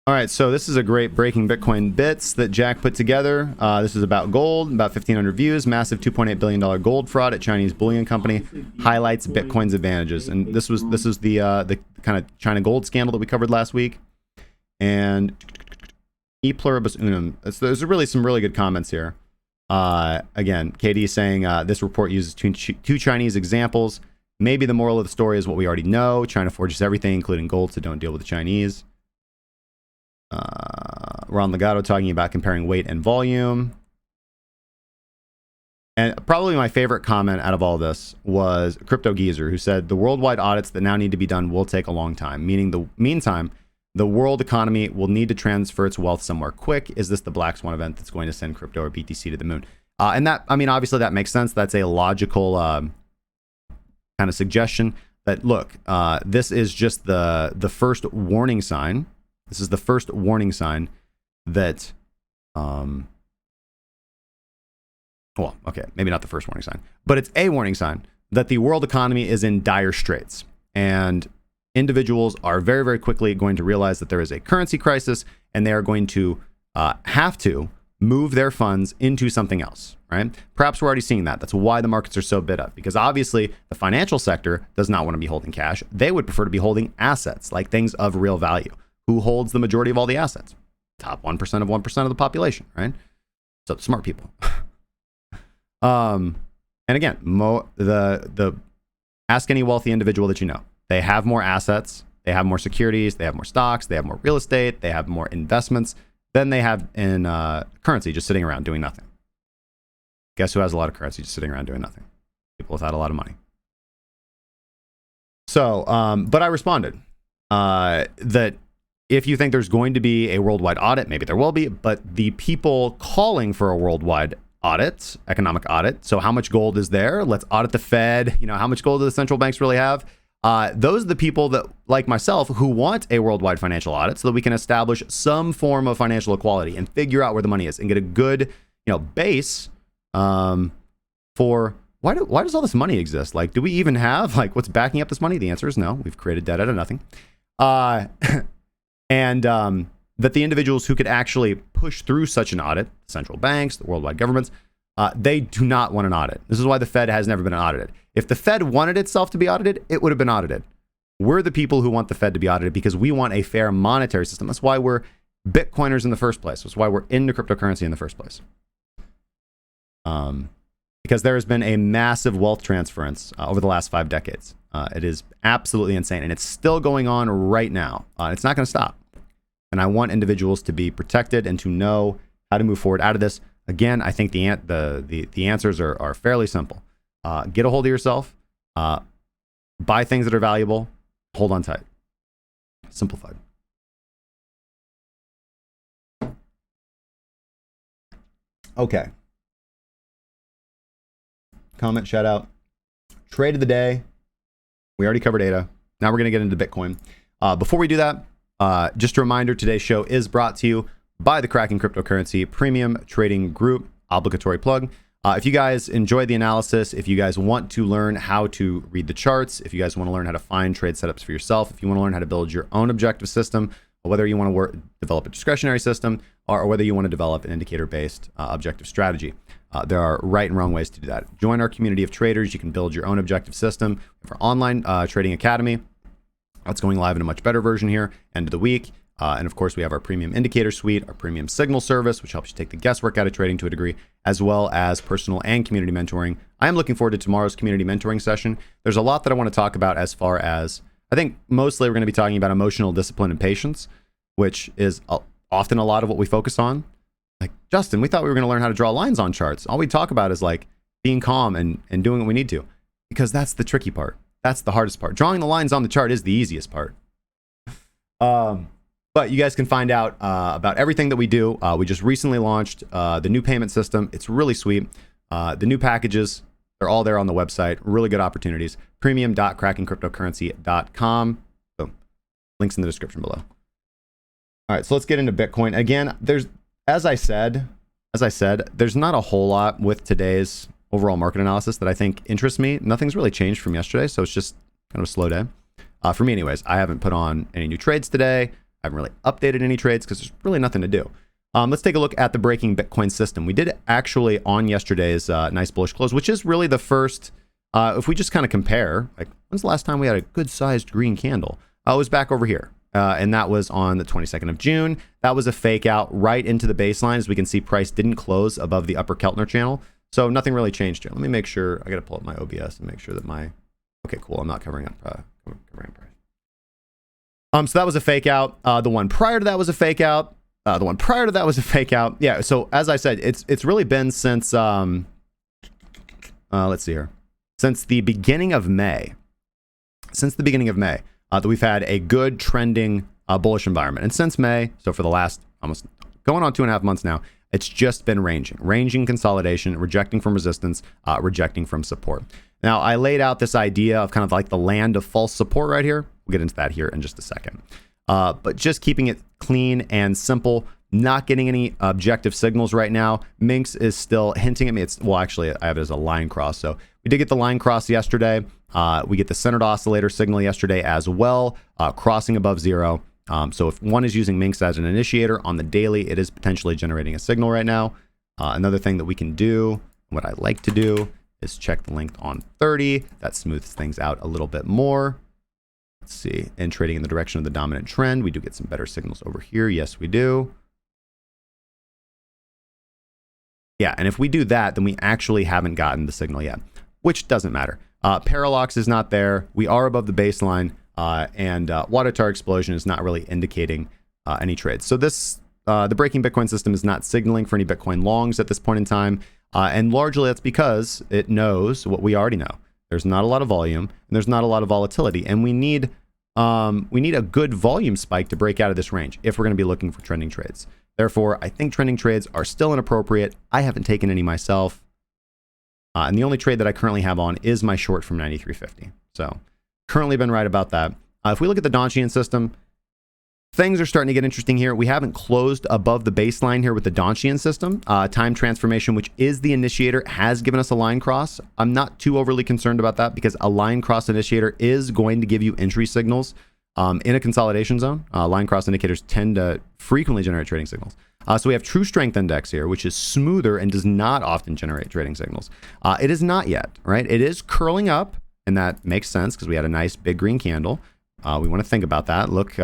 All right, so this is a great Breaking Bitcoin Bits that Jack put together. This is about gold, about 1,500 views, massive $2.8 billion gold fraud at Chinese bullion company, highlights Bitcoin's advantages. And this is the kind of China gold scandal that we covered last week. And E pluribus unum. There's really some really good comments here. Again, KD is saying this report uses two Chinese examples. Maybe the moral of the story is what we already know. China forges everything, including gold, so don't deal with the Chinese. Ron Legato talking about comparing weight and volume. And probably my favorite comment out of all this was Crypto Geezer, who said the worldwide audits that now need to be done will take a long time, meaning the meantime, the world economy will need to transfer its wealth somewhere quick. Is this the Black Swan event that's going to send crypto or BTC to the moon? And that, I mean, obviously that makes sense. That's a logical kind of suggestion that, look, this is just the first warning sign. This is the first warning sign that, well, okay, maybe not the first warning sign, but it's a warning sign that the world economy is in dire straits. And individuals are very, very quickly going to realize that there is a currency crisis and they are going to have to move their funds into something else. right? Perhaps we're already seeing that. That's why the markets are so bid up, because obviously the financial sector does not want to be holding cash. They would prefer to be holding assets, like things of real value. Who holds the majority of all the assets? Top 1% of 1% of the population, right? So smart people. And again, the ask any wealthy individual that you know. They have more assets, they have more securities, they have more stocks, they have more real estate, they have more investments than they have in currency just sitting around doing nothing. Guess who has a lot of currency just sitting around doing nothing? People without a lot of money. So, but I responded that if you think there's going to be a worldwide audit, maybe there will be, but the people calling for a worldwide audit, economic audit, so how much gold is there? Let's audit the Fed. How much gold do the central banks really have? Those are the people that, like myself, who want a worldwide financial audit so that we can establish some form of financial equality and figure out where the money is and get a good, base for why does all this money exist? Like, do we even have what's backing up this money? The answer is no. We've created debt out of nothing. And that the individuals who could actually push through such an audit, central banks, the worldwide governments, they do not want an audit. This is why the Fed has never been audited. If the Fed wanted itself to be audited, it would have been audited. We're the people who want the Fed to be audited because we want a fair monetary system. That's why we're Bitcoiners in the first place. That's why we're into cryptocurrency in the first place. Because there has been a massive wealth transference over the last 5 decades. It is absolutely insane, and it's still going on right now. It's not going to stop. And I want individuals to be protected and to know how to move forward out of this. Again, I think the answers are fairly simple. Get a hold of yourself. Buy things that are valuable. Hold on tight. Simplified. Okay. Comment, shout out. Trade of the day. We already covered ADA. Now we're going to get into Bitcoin. Before we do that, just a reminder, today's show is brought to you by the Cracking Cryptocurrency Premium Trading Group. Obligatory plug. If you guys enjoy the analysis, if you guys want to learn how to read the charts, if you guys want to learn how to find trade setups for yourself, if you want to learn how to build your own objective system, or whether you want to develop a discretionary system, or whether you want to develop an indicator-based objective strategy, there are right and wrong ways to do that. Join our community of traders. You can build your own objective system. For online trading academy, that's going live in a much better version here, end of the week. And of course, we have our premium indicator suite, our premium signal service, which helps you take the guesswork out of trading to a degree, as well as personal and community mentoring. I am looking forward to tomorrow's community mentoring session. There's a lot that I want to talk about as far as, I think mostly we're going to be talking about emotional discipline and patience, which is often a lot of what we focus on. Like, Justin, we thought we were going to learn how to draw lines on charts. All we talk about is being calm and doing what we need to, because that's the tricky part. That's the hardest part. Drawing the lines on the chart is the easiest part. But you guys can find out about everything that we do. We just recently launched the new payment system. It's really sweet. The new packages, they're all there on the website. Really good opportunities. Premium.crackingcryptocurrency.com. So, links in the description below. All right, so let's get into Bitcoin. Again, as I said, there's not a whole lot with today's overall market analysis that I think interests me. Nothing's really changed from yesterday, so it's just kind of a slow day. For me anyways, I haven't put on any new trades today. I haven't really updated any trades because there's really nothing to do. Let's take a look at the breaking Bitcoin system. We did actually on yesterday's nice bullish close, which is really the first, if we just kind of compare, when's the last time we had a good sized green candle? It was back over here. And that was on the 22nd of June. That was a fake out right into the baseline. As we can see, price didn't close above the upper Keltner channel. So nothing really changed here. Let me make sure, I got to pull up my OBS and make sure that okay, cool. I'm not covering up price. So that was a fake out. The one prior to that was a fake out. The one prior to that was a fake out. Yeah. So as I said, it's really been since, let's see here, since the beginning of May. That we've had a good trending bullish environment. And since May, so for the last almost going on 2.5 months now, it's just been ranging consolidation, rejecting from resistance, rejecting from support. Now, I laid out this idea of kind of like the land of false support right here. We'll get into that here in just a second. But just keeping it clean and simple, not getting any objective signals right now. Minx is still hinting at me. Actually, I have it as a line cross. So we did get the line cross yesterday. We get the centered oscillator signal yesterday as well, crossing above zero. So if one is using Minx as an initiator on the daily, it is potentially generating a signal right now. Another thing that we can do What I like to do is check the length on 30. That smooths things out a little bit more. Let's see. And trading in the direction of the dominant trend, we do get some better signals over here. Yes, we do. Yeah, and if we do that, then we actually haven't gotten the signal yet, which doesn't matter. Parallax is not there. We are above the baseline, and Water explosion is not really indicating any trades. So this, the breaking Bitcoin system is not signaling for any Bitcoin longs at this point in time. And largely that's because it knows what we already know. There's not a lot of volume and there's not a lot of volatility. And we need a good volume spike to break out of this range if we're going to be looking for trending trades. Therefore, I think trending trades are still inappropriate. I haven't taken any myself. And the only trade that I currently have on is my short from 93.50. So currently been right about that. If we look at the Donchian system, things are starting to get interesting here. We haven't closed above the baseline here with the Donchian system. Time transformation, which is the initiator, has given us a line cross. I'm not too overly concerned about that because a line cross initiator is going to give you entry signals in a consolidation zone. Line cross indicators tend to frequently generate trading signals. So we have true strength index here, which is smoother and does not often generate trading signals. It is not yet, right? It is curling up, and that makes sense because we had a nice big green candle. We want to think about that. Look,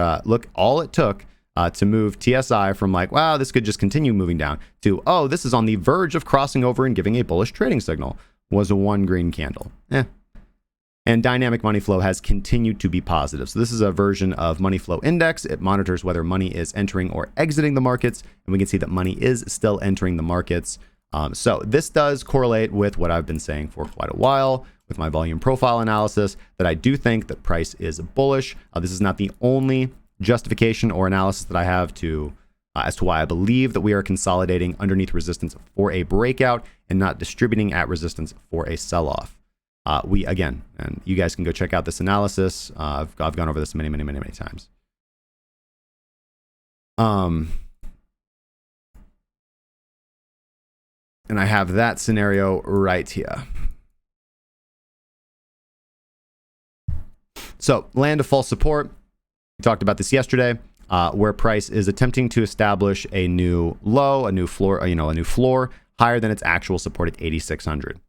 all it took to move TSI from like, wow, this could just continue moving down to, oh, this is on the verge of crossing over and giving a bullish trading signal, was a one green candle. And dynamic money flow has continued to be positive. So this is a version of money flow index. It monitors whether money is entering or exiting the markets. And we can see that money is still entering the markets. So this does correlate with what I've been saying for quite a while with my volume profile analysis, that I do think that price is bullish. This is not the only justification or analysis that I have to as to why I believe that we are consolidating underneath resistance for a breakout and not distributing at resistance for a sell-off. Again, and you guys can go check out this analysis. I've gone over this many times. And I have that scenario right here. So land of false support. We talked about this yesterday, where price is attempting to establish a new low, a new floor, a new floor higher than its actual support at 8,600.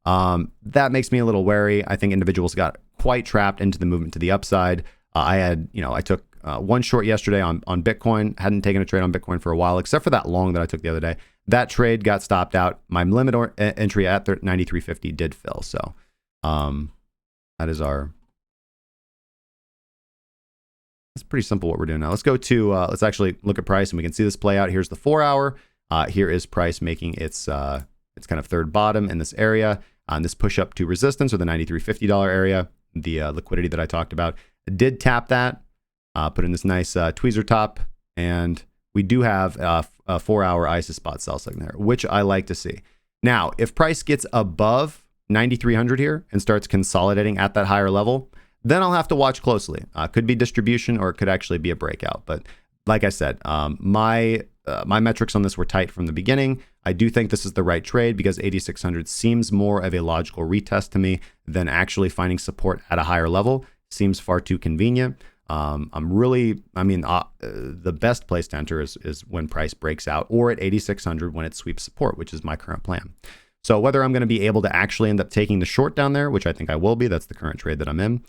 That makes me a little wary. I think individuals got quite trapped into the movement to the upside. I took one short yesterday on Bitcoin. Hadn't taken a trade on Bitcoin for a while, except for that long that I took the other day. That trade got stopped out. My limit entry at 93.50 did fill. So that is our. It's pretty simple what we're doing now. Let's go to let's actually look at price, and we can see this play out. Here's the 4 hour. Here is price making its kind of third bottom in this area. On this push up to resistance, or the $93.50 area, the liquidity that I talked about, did tap that, put in this nice tweezer top, and we do have a 4 hour ISIS spot sell signal there, which I like to see. Now, if price gets above 9,300 here and starts consolidating at that higher level, then I'll have to watch closely. Could be distribution, or it could actually be a breakout. But like I said, my metrics on this were tight from the beginning. I do think this is the right trade because 8,600 seems more of a logical retest to me than actually finding support at a higher level. Seems far too convenient. The best place to enter is when price breaks out, or at 8,600 when it sweeps support, which is my current plan. So whether I'm going to be able to actually end up taking the short down there, which I think I will be, that's the current trade that I'm in.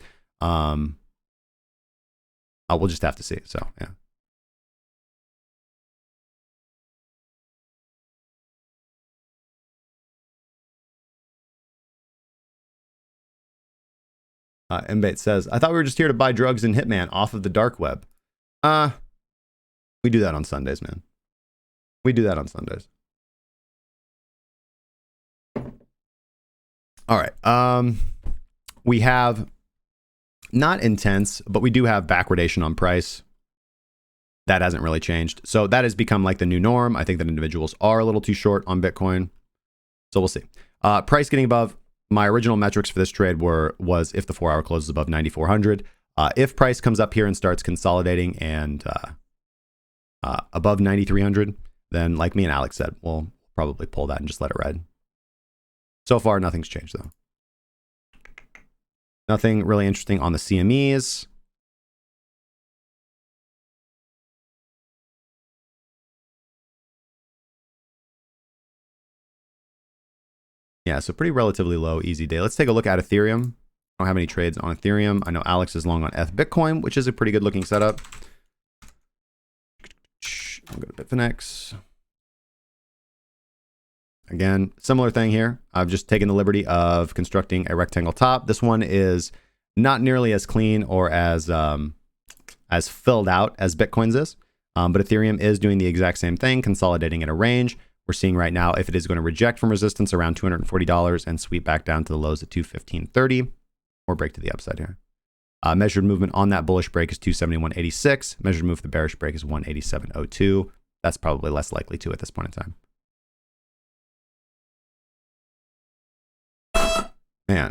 We'll just have to see. So yeah. Mbate says, I thought we were just here to buy drugs and Hitman off of the dark web. We do that on Sundays, man. We do that on Sundays. All right. We have not intense, but we do have backwardation on price. That hasn't really changed. So that has become like the new norm. I think that individuals are a little too short on Bitcoin. So we'll see. Price getting above. My original metrics for this trade was if the 4 hour closes above 9,400. If price comes up here and starts consolidating and above 9,300, then like me and Alex said, we'll probably pull that and just let it ride. So far, nothing's changed though. Nothing really interesting on the CMEs. Yeah, so pretty relatively low, easy day. Let's take a look at Ethereum. I don't have any trades on Ethereum. I know Alex is long on ETH Bitcoin, which is a pretty good looking setup. I'll go to Bitfinex. Again, similar thing here. I've just taken the liberty of constructing a rectangle top. This one is not nearly as clean or as filled out as Bitcoin's is. But Ethereum is doing the exact same thing, consolidating in a range. We're seeing right now if it is going to reject from resistance around $240 and sweep back down to the lows at $215.30 or break to the upside here. Measured movement on that bullish break is 271.86. Measured move for the bearish break is 187.02. That's probably less likely to at this point in time. Man.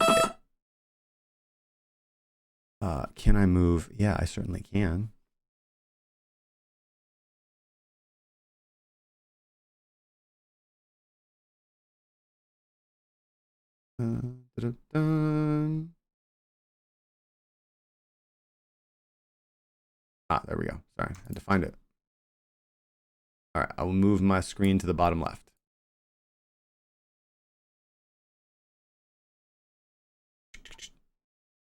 Can I move? Yeah, I certainly can. There we go. Sorry, I had to find it. All right, I will move my screen to the bottom left.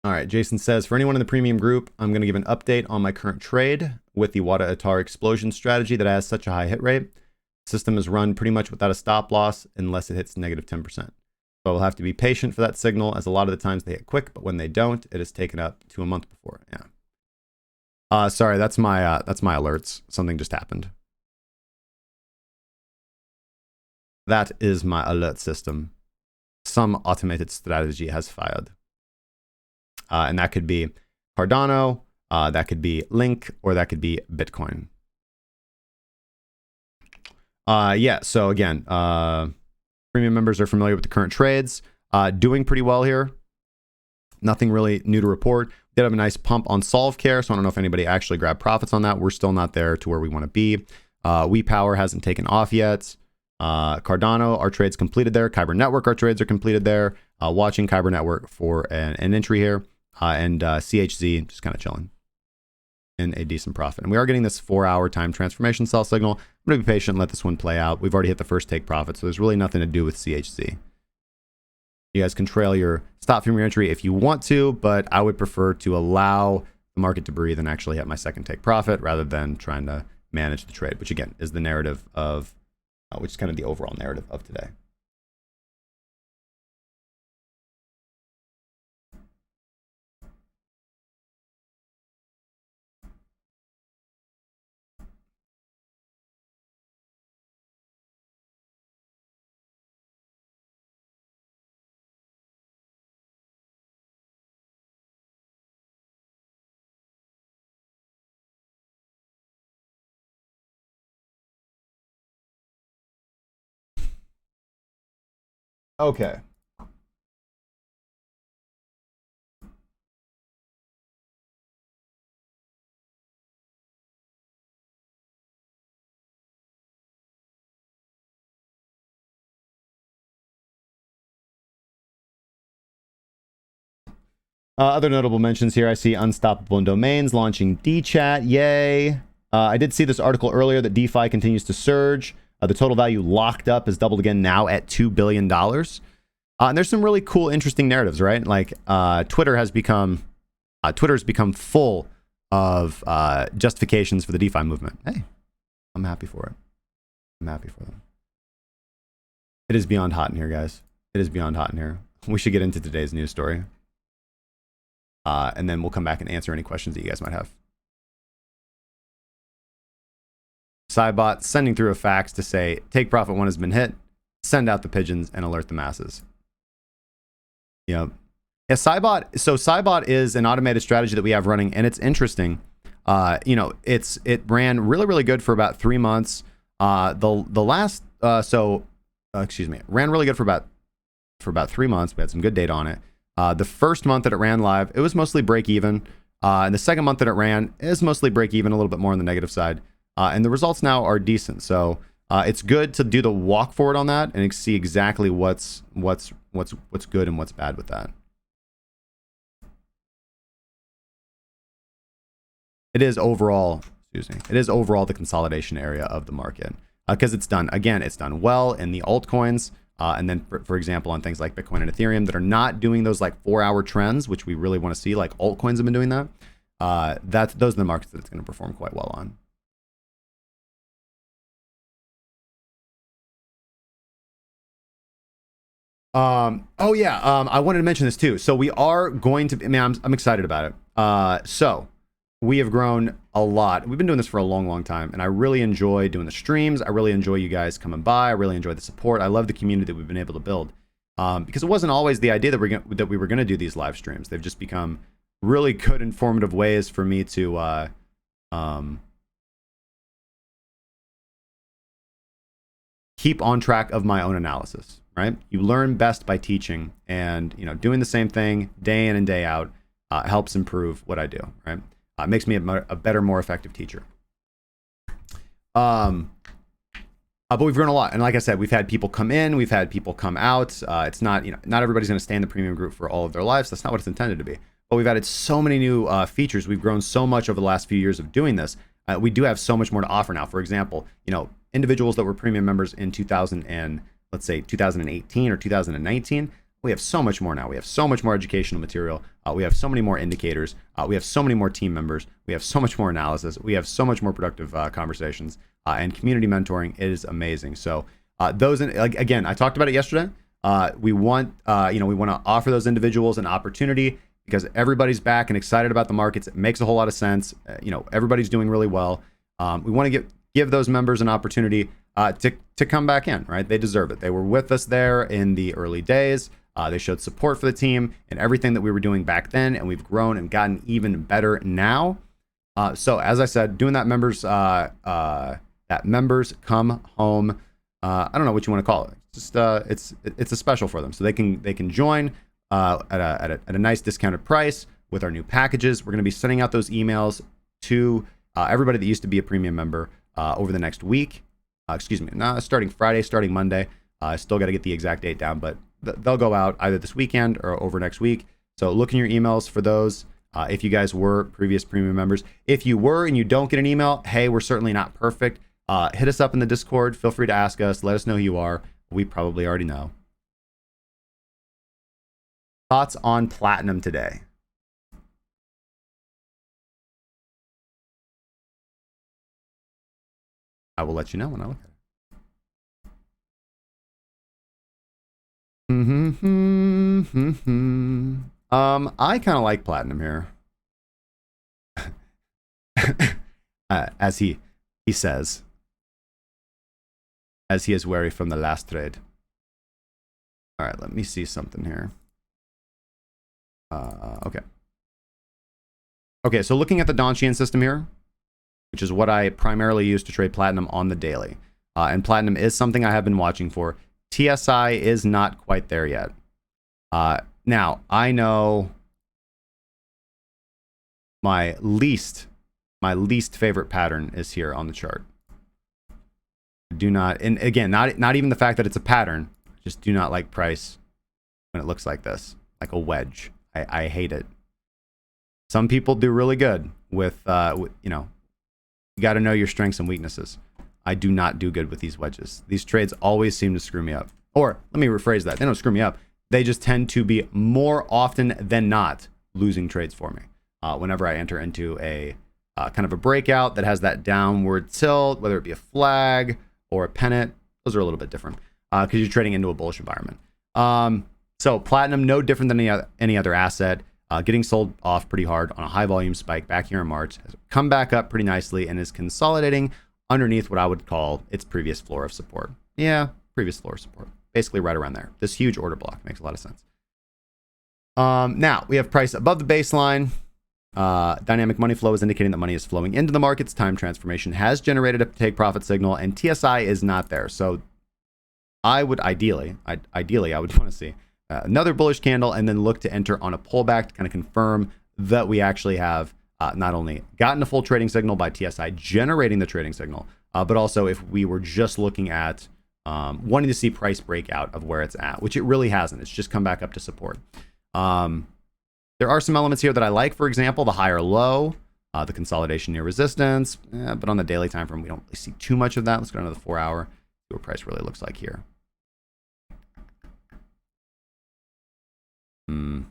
All right, Jason says, for anyone in the premium group, I'm going to give an update on my current trade with the Wada Atar explosion strategy that has such a high hit rate. The system is run pretty much without a stop loss unless it hits negative 10%. So we'll have to be patient for that signal, as a lot of the times they hit quick, but when they don't, it is taken up to a month before. Yeah. Sorry, that's my alerts. Something just happened. That is my alert system. Some automated strategy has fired. And that could be Cardano, that could be Link, or that could be Bitcoin. Yeah, so again, premium members are familiar with the current trades. Doing pretty well here. Nothing really new to report. Did have a nice pump on SolveCare, so I don't know if anybody actually grabbed profits on that. We're still not there to where we want to be. WePower hasn't taken off yet. Cardano, our trades completed there. Kyber Network, our trades are completed there. Watching Kyber Network for an entry here. And CHZ just kind of chilling in a decent profit. And we are getting this 4-hour time transformation sell signal. I'm going to be patient and let this one play out. We've already hit the first take profit, so there's really nothing to do with CHZ. You guys can trail your stop from your entry if you want to, but I would prefer to allow the market to breathe and actually hit my second take profit rather than trying to manage the trade, which again is the narrative of, which is kind of the overall narrative of today. Okay. Other notable mentions here, I see Unstoppable in Domains launching DChat. Yay. I did see this article earlier that DeFi continues to surge. The total value locked up has doubled again now at $2 billion. And there's some really cool, interesting narratives, right? Like Twitter's become full of justifications for the DeFi movement. Hey, I'm happy for it. I'm happy for them. It is beyond hot in here, guys. It is beyond hot in here. We should get into today's news story. And then we'll come back and answer any questions that you guys might have. Cybot sending through a fax to say, take profit one has been hit, send out the pigeons and alert the masses. Yeah, Cybot. So Cybot is an automated strategy that we have running, and it's interesting. You know, it ran really good for about 3 months. Ran really good for about 3 months. We had some good data on it. The first month that it ran live, it was mostly break even. And the second month that it ran is mostly break even, a little bit more on the negative side. And the results now are decent. So it's good to do the walk forward on that and see exactly what's good and what's bad with that. It is overall, the consolidation area of the market because it's done well in the altcoins. And then, for example, on things like Bitcoin and Ethereum that are not doing those like 4-hour trends, which we really want to see, like altcoins have been doing that. Those are the markets that it's going to perform quite well on. Oh yeah, I wanted to mention this too. So we are going to, I mean, I'm excited about it. So we have grown a lot. We've been doing this for a long, long time, and I really enjoy doing the streams. I really enjoy you guys coming by. I really enjoy the support. I love the community that we've been able to build. Because it wasn't always the idea that we were gonna do these live streams. They've just become really good, informative ways for me to keep on track of my own analysis. Right? You learn best by teaching, and doing the same thing day in and day out helps improve what I do. Right? It makes me a better, more effective teacher. But we've grown a lot, and like I said, we've had people come in, we've had people come out. It's not not everybody's going to stay in the premium group for all of their lives. That's not what it's intended to be. But we've added so many new features. We've grown so much over the last few years of doing this. We do have so much more to offer now. For example, individuals that were premium members in 2018 or 2019, we have so much more now. We have so much more educational material. We have so many more indicators. We have so many more team members. We have so much more analysis. We have so much more productive conversations and community mentoring. It is amazing. So again, I talked about it yesterday. We want to offer those individuals an opportunity because everybody's back and excited about the markets. It makes a whole lot of sense. Everybody's doing really well. We want to give those members an opportunity to come back in, right? They deserve it. They were with us there in the early days. They showed support for the team and everything that we were doing back then, and we've grown and gotten even better now. So as I said, doing that members come home. I don't know what you want to call it. Just it's a special for them, so they can join at a nice discounted price with our new packages. We're going to be sending out those emails to everybody that used to be a premium member over the next week. Starting Friday, starting Monday. I still got to get the exact date down, but they'll go out either this weekend or over next week. So look in your emails for those. If you guys were previous premium members, if you were and you don't get an email, hey, we're certainly not perfect. Hit us up in the Discord. Feel free to ask us. Let us know who you are. We probably already know. Thoughts on Platinum today? I will let you know when I look at it. I kind of like Platinum here. As he says, as he is wary from the last trade. All right, let me see something here. Okay, so looking at the Donchian system here, which is what I primarily use to trade Platinum on the daily. And Platinum is something I have been watching for. TSI is not quite there yet. Now, I know my least favorite pattern is here on the chart. Do not, and again, not even the fact that it's a pattern, just do not like price when it looks like this, like a wedge. I hate it. Some people do really good with you got to know your strengths and weaknesses. I do not do good with these wedges. These trades always seem to screw me up. Or let me rephrase that. They don't screw me up. They just tend to be more often than not losing trades for me. Whenever I enter into a kind of a breakout that has that downward tilt, whether it be a flag or a pennant, those are a little bit different because you're trading into a bullish environment. So Platinum, no different than any other asset. Getting sold off pretty hard on a high volume spike back here in March, has come back up pretty nicely and is consolidating underneath what I would call its previous floor of support. Yeah, previous floor of support. Basically right around there. This huge order block makes a lot of sense. Now, we have price above the baseline. Dynamic money flow is indicating that money is flowing into the markets. Time transformation has generated a take profit signal, and TSI is not there. So I would ideally, I would want to see another bullish candle and then look to enter on a pullback to kind of confirm that we actually have not only gotten a full trading signal by TSI generating the trading signal, but also if we were just looking at wanting to see price breakout of where it's at, which it really hasn't. It's just come back up to support. There are some elements here that I like. For example, the higher low, the consolidation near resistance, but on the daily time frame, we don't really see too much of that. Let's go to the 4 hour, see what price really looks like here. Hmm.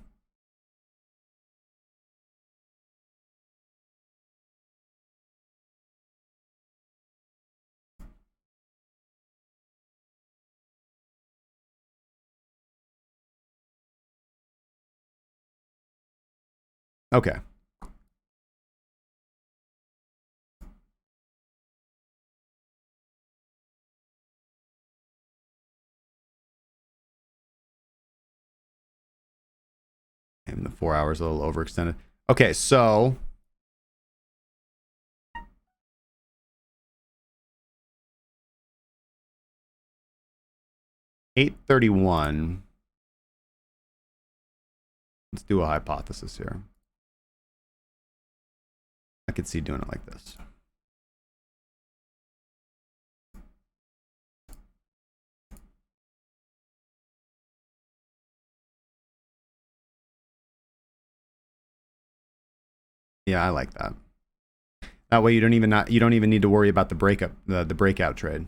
Okay. And the 4 hours a little overextended. Okay, so 831. Let's do a hypothesis here. I could see doing it like this. Yeah, I like that. That way you don't even need to worry about the breakout trade.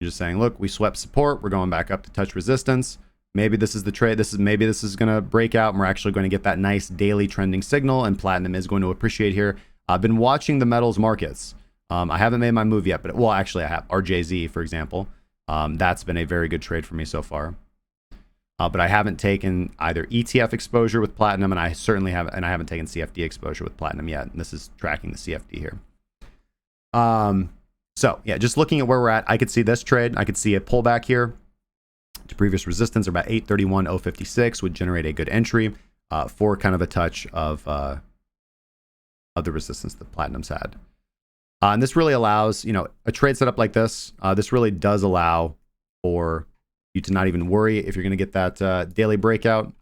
You're just saying, look, we swept support, we're going back up to touch resistance. Maybe this is the trade. Maybe this is going to break out, and we're actually going to get that nice daily trending signal, and platinum is going to appreciate here. I've been watching the metals markets. I haven't made my move yet, but well, actually, I have RJZ, for example. That's been a very good trade for me so far. But I haven't taken either ETF exposure with platinum, and I haven't taken CFD exposure with platinum yet. And this is tracking the CFD here. So yeah, just looking at where we're at, I could see this trade. I could see a pullback here to previous resistance, or about 831.056 would generate a good entry for kind of a touch of the resistance that platinum's had. And this really allows, a trade setup like this. This really does allow for you to not even worry if you're going to get that daily breakout.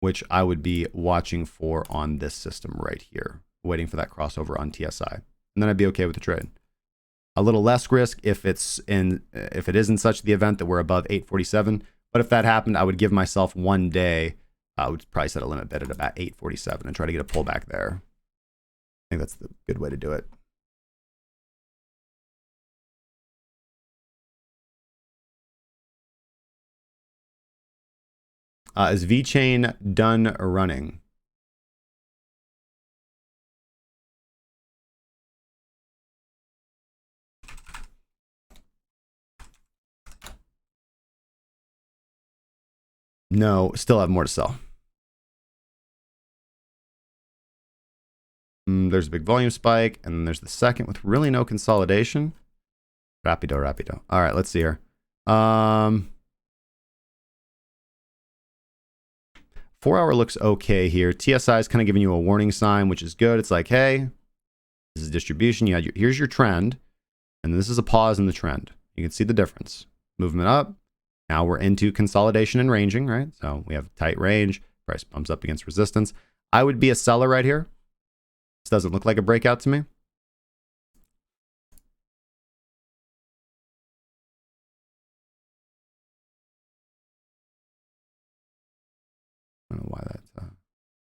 Which I would be watching for on this system right here, waiting for that crossover on TSI. And then I'd be okay with the trade. A little less risk if it isn't such the event that we're above 847. But if that happened, I would give myself 1 day. I would probably set a limit bet at about 847 and try to get a pullback there. I think that's the good way to do it. Is VeChain done running? No, still have more to sell. There's a big volume spike, and then there's the second with really no consolidation. Rapido. All right, let's see here. 4 hour looks okay here. TSI is kind of giving you a warning sign, which is good. It's like, hey, this is distribution. Here's your trend, and this is a pause in the trend. You can see the difference. Movement up. Now we're into consolidation and ranging, right? So we have a tight range. Price bumps up against resistance. I would be a seller right here. This doesn't look like a breakout to me. I don't know why that's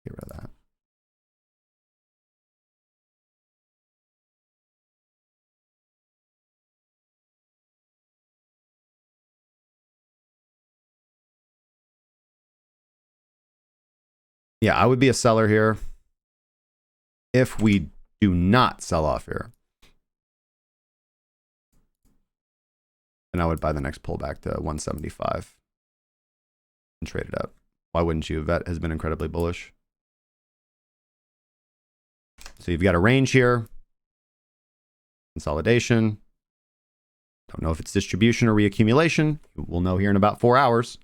get rid of that. Yeah, I would be a seller here if we do not sell off here. And I would buy the next pullback to 175 and trade it up. Why wouldn't you? Vet has been incredibly bullish. So you've got a range here. Consolidation. Don't know if it's distribution or reaccumulation. We'll know here in about 4 hours.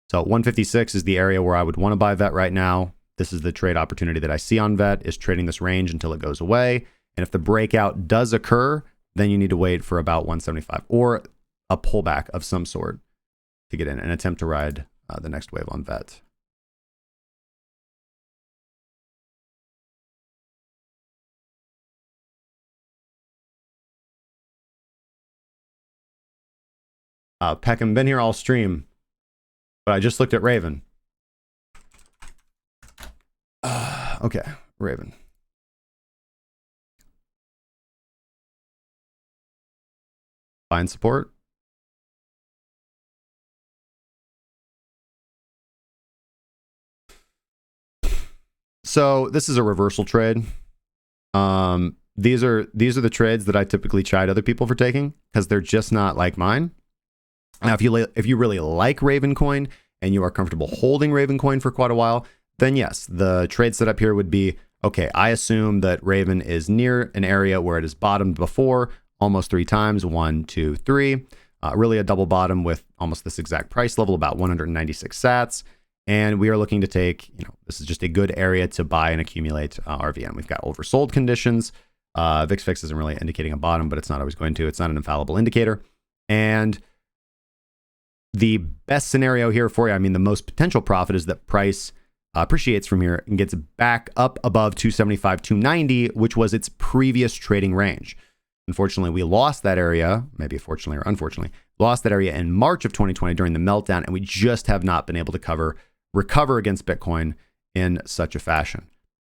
So 156 is the area where I would want to buy Vet right now. This is the trade opportunity that I see on Vet, is trading this range until it goes away. And if the breakout does occur, then you need to wait for about 175 or a pullback of some sort to get in and attempt to ride the next wave on Vet. Peckham, been here all stream, but I just looked at Raven. Okay, Raven. Find support. So this is a reversal trade. These are the trades that I typically chide other people for taking because they're just not like mine. Now, if you really like Ravencoin and you are comfortable holding Ravencoin for quite a while, then yes, the trade setup here would be, okay, I assume that Raven is near an area where it has bottomed before almost 3 times, 1, 2, 3, really a double bottom with almost this exact price level, about 196 sats. And we are looking to take, this is just a good area to buy and accumulate RVN. We've got oversold conditions. VIX isn't really indicating a bottom, but it's not always going to. It's not an infallible indicator. And the best scenario here for you, I mean, the most potential profit is that price appreciates from here and gets back up above 275, 290, which was its previous trading range. Unfortunately, we lost that area, maybe fortunately or unfortunately, lost that area in March of 2020 during the meltdown, and we just have not been able to recover against Bitcoin in such a fashion.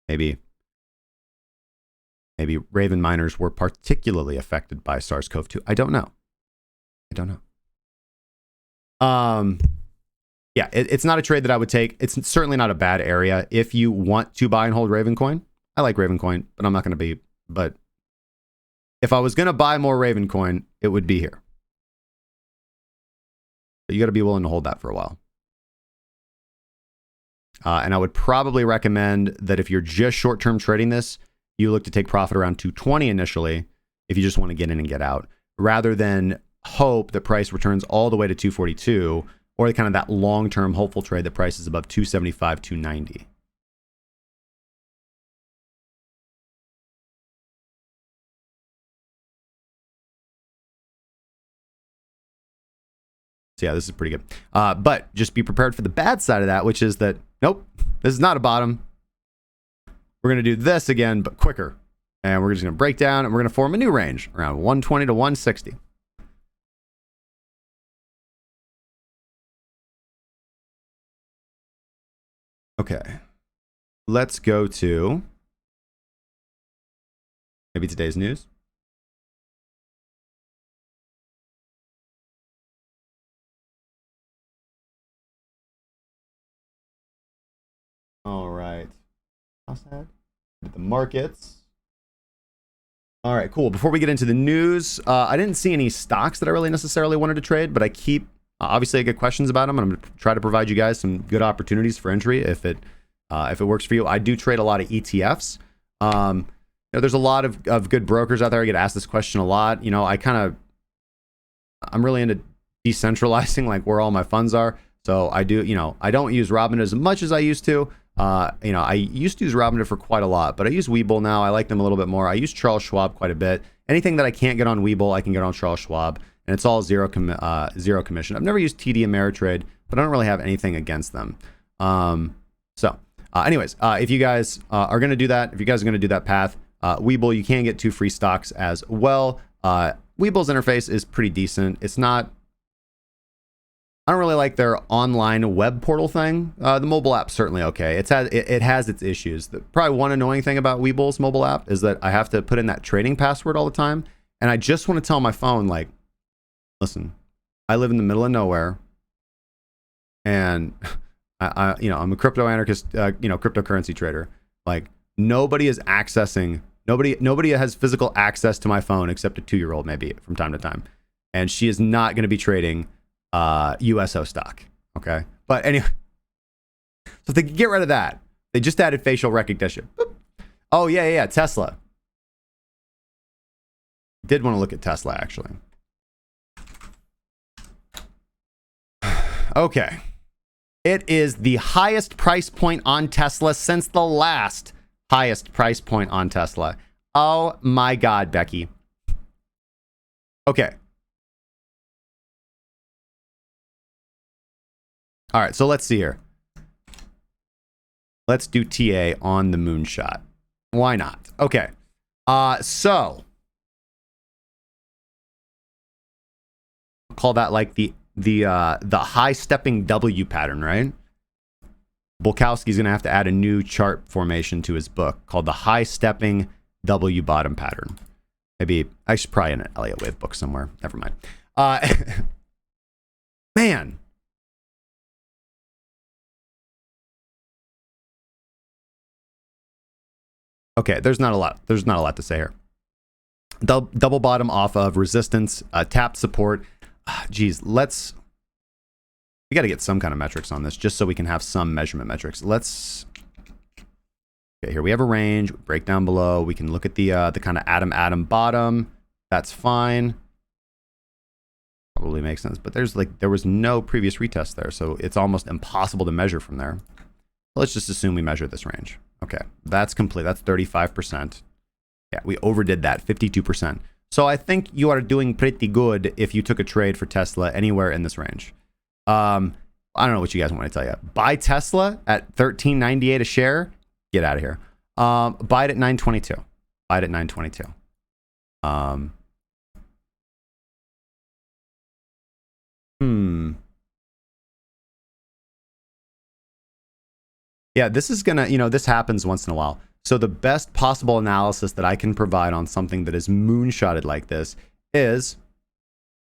Maybe Raven miners were particularly affected by SARS-CoV-2. I don't know. Yeah, it's not a trade that I would take. It's certainly not a bad area if you want to buy and hold Ravencoin. I like Ravencoin, but I'm not going to be. But if I was going to buy more Ravencoin, it would be here. But you got to be willing to hold that for a while. And I would probably recommend that if you're just short-term trading this, you look to take profit around 220 initially if you just want to get in and get out, rather than hope that price returns all the way to 242, or kind of that long-term hopeful trade that price is above 275, 290. So yeah, this is pretty good. But just be prepared for the bad side of that, which is that, nope, this is not a bottom. We're going to do this again, but quicker. And we're just going to break down and we're going to form a new range around 120 to 160. Okay, let's go to maybe today's news. All right. The markets. All right, cool. Before we get into the news, I didn't see any stocks that I really necessarily wanted to trade, but I keep, obviously I get questions about them, and I'm going to try to provide you guys some good opportunities for entry if it works for you. I do trade a lot of ETFs. There's a lot of good brokers out there. I get asked this question a lot. I'm really into decentralizing like where all my funds are. So I do, I don't use Robinhood as much as I used to. I used to use Robinhood for quite a lot, but I use Webull now. I like them a little bit more. I use Charles Schwab quite a bit. Anything that I can't get on Webull, I can get on Charles Schwab, and it's all zero commission. I've never used TD Ameritrade, but I don't really have anything against them. Anyways, if you guys are going to do that, if you guys are going to do that path, Webull, you can get 2 free stocks as well. Webull's interface is pretty decent. It's not, I don't really like their online web portal thing. The mobile app's certainly okay. It has its issues. Probably one annoying thing about Webull's mobile app is that I have to put in that trading password all the time. And I just want to tell my phone, like, listen, I live in the middle of nowhere, and I'm a crypto anarchist, cryptocurrency trader. Like, nobody has physical access to my phone except a 2-year-old maybe from time to time. And she is not going to be trading USO stock. Okay. But anyway, so if they could get rid of that, they just added facial recognition. Boop. Oh yeah. Tesla. Did want to look at Tesla actually. Okay. It is the highest price point on Tesla since the last highest price point on Tesla. Oh my God, Becky. Okay. All right, so let's see here. Let's do TA on the moonshot. Why not? Okay. So call that like the high stepping W pattern, right? Bulkowski's gonna have to add a new chart formation to his book called the high stepping W bottom pattern. Maybe I should probably an Elliott Wave book somewhere. Never mind. Man. Okay, there's not a lot. There's not a lot to say here. Double bottom off of resistance, tapped support. Geez, we got to get some kind of metrics on this just so we can have some measurement metrics. Okay, here we have a range, break down below. We can look at the kind of atom bottom. That's fine. Probably makes sense, but there was no previous retest there, so it's almost impossible to measure from there. Let's just assume we measure this range. Okay, that's complete. That's 35%. Yeah, we overdid that, 52%. So I think you are doing pretty good if you took a trade for Tesla anywhere in this range. I don't know what you guys want me to tell you. Buy Tesla at $13.98 a share. Get out of here. Buy it at $9.22. Buy it at $9.22. Yeah, this is gonna, this happens once in a while. So the best possible analysis that I can provide on something that is moonshotted like this is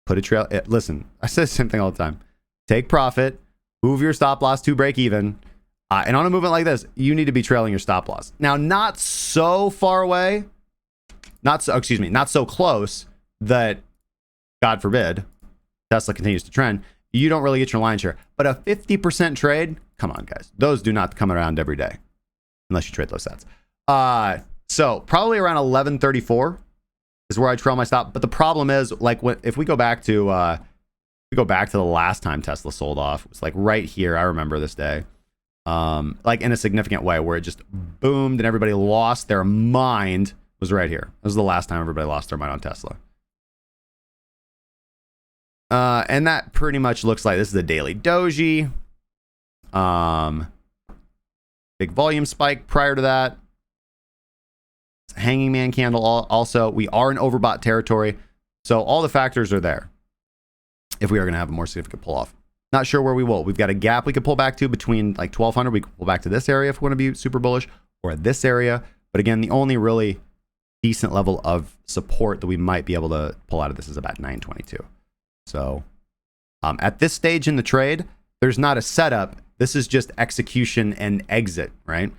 put a trail. Listen, I say the same thing all the time. Take profit, move your stop loss to break even. And on a movement like this, you need to be trailing your stop loss. Now, not so far away, not so close that, God forbid, Tesla continues to trend. You don't really get your lion's share. But a 50% trade, come on, guys. Those do not come around every day, unless you trade those sets. So probably around 1134 is where I trail my stop. But the problem is, like, if we go back to the last time Tesla sold off, it was like right here. I remember this day. Like in a significant way where it just boomed and everybody lost their mind was right here. This was the last time everybody lost their mind on Tesla. And that pretty much looks like this is a daily doji. Big volume spike prior to that. It's a hanging man candle. Also, we are in overbought territory. So all the factors are there if we are going to have a more significant pull off. Not sure where we will. We've got a gap we could pull back to between like 1200. We could pull back to this area if we want to be super bullish, or this area. But again, the only really decent level of support that we might be able to pull out of this is about 922. So at this stage in the trade, there's not a setup. This is just execution and exit, right?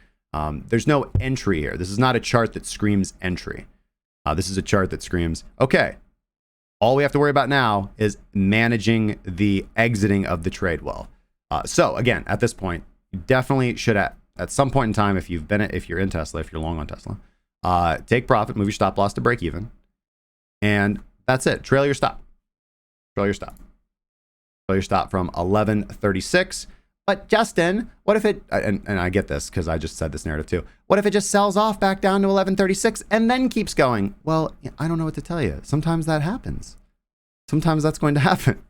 There's no entry here. This is not a chart that screams entry. This is a chart that screams, okay, all we have to worry about now is managing the exiting of the trade well. So again, at this point, you definitely should at some point in time, if you're in Tesla, if you're long on Tesla, take profit, move your stop loss to break even, and that's it. Trail your stop. Trail your stop. Trail your stop from 1136. But Justin, what if it, and I get this because I just said this narrative too. What if it just sells off back down to 1136 and then keeps going? Well, I don't know what to tell you. Sometimes that happens. Sometimes that's going to happen.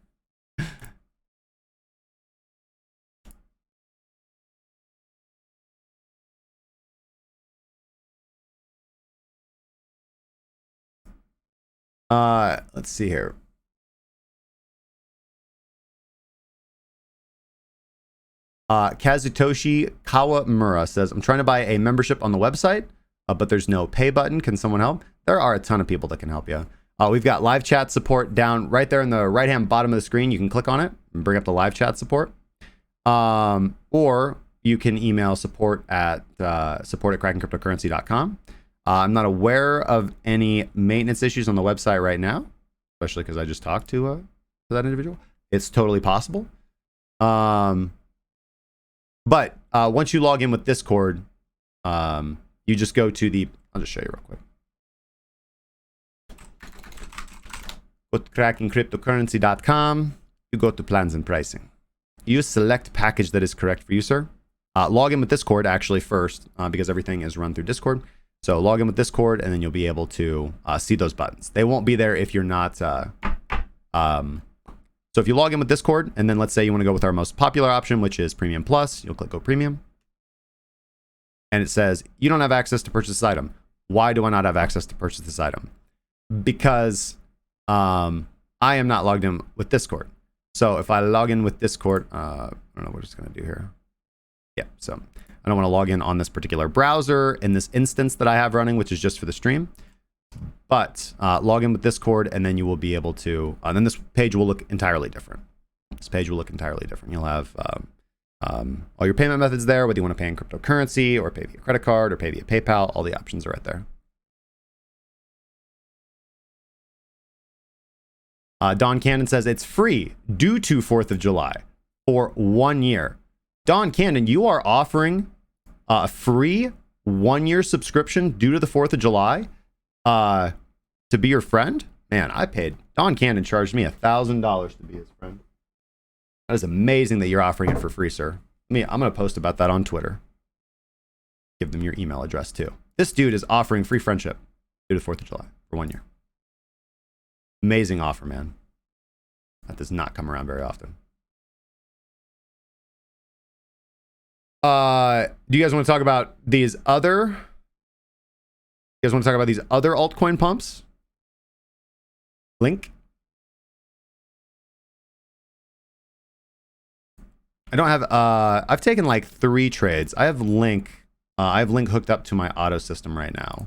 Let's see here. Kazutoshi Kawamura says, I'm trying to buy a membership on the website, but there's no pay button. Can someone help? There are a ton of people that can help you. We've got live chat support down right there in the right-hand bottom of the screen. You can click on it and bring up the live chat support. Or you can email support at crackingcryptocurrency.com. I'm not aware of any maintenance issues on the website right now, especially because I just talked to that individual. It's totally possible. But once you log in with Discord, you just go to the, I'll just show you real quick. Go to crackingcryptocurrency.com. You go to plans and pricing. You select package that is correct for you, sir. Log in with Discord actually first, because everything is run through Discord. So log in with Discord and then you'll be able to see those buttons. They won't be there if you're not, so if you log in with Discord, and then let's say you want to go with our most popular option, which is Premium Plus, you'll click Go Premium. And it says, you don't have access to purchase this item. Why do I not have access to purchase this item? Because I am not logged in with Discord. So if I log in with Discord, I don't know what it's going to do here. Yeah, so I don't want to log in on this particular browser in this instance that I have running, which is just for the stream. But log in with Discord, and then you will be able to, then this page will look entirely different. This page will look entirely different. You'll have all your payment methods there, whether you want to pay in cryptocurrency or pay via credit card or pay via PayPal, all the options are right there. Don Cannon says it's free due to 4th of July for 1 year. Don Cannon, you are offering a free 1 year subscription due to the 4th of July to be your friend? Man, I paid. Don Cannon charged me $1,000 to be his friend. That is amazing that you're offering it for free, sir. I'm going to post about that on Twitter. Give them your email address too. This dude is offering free friendship due to the 4th of July for 1 year. Amazing offer, man. That does not come around very often. Do you guys want to talk about these other? You guys want to talk about these other altcoin pumps? Link. I don't have. I've taken like 3 trades. I have Link. I have Link hooked up to my auto system right now,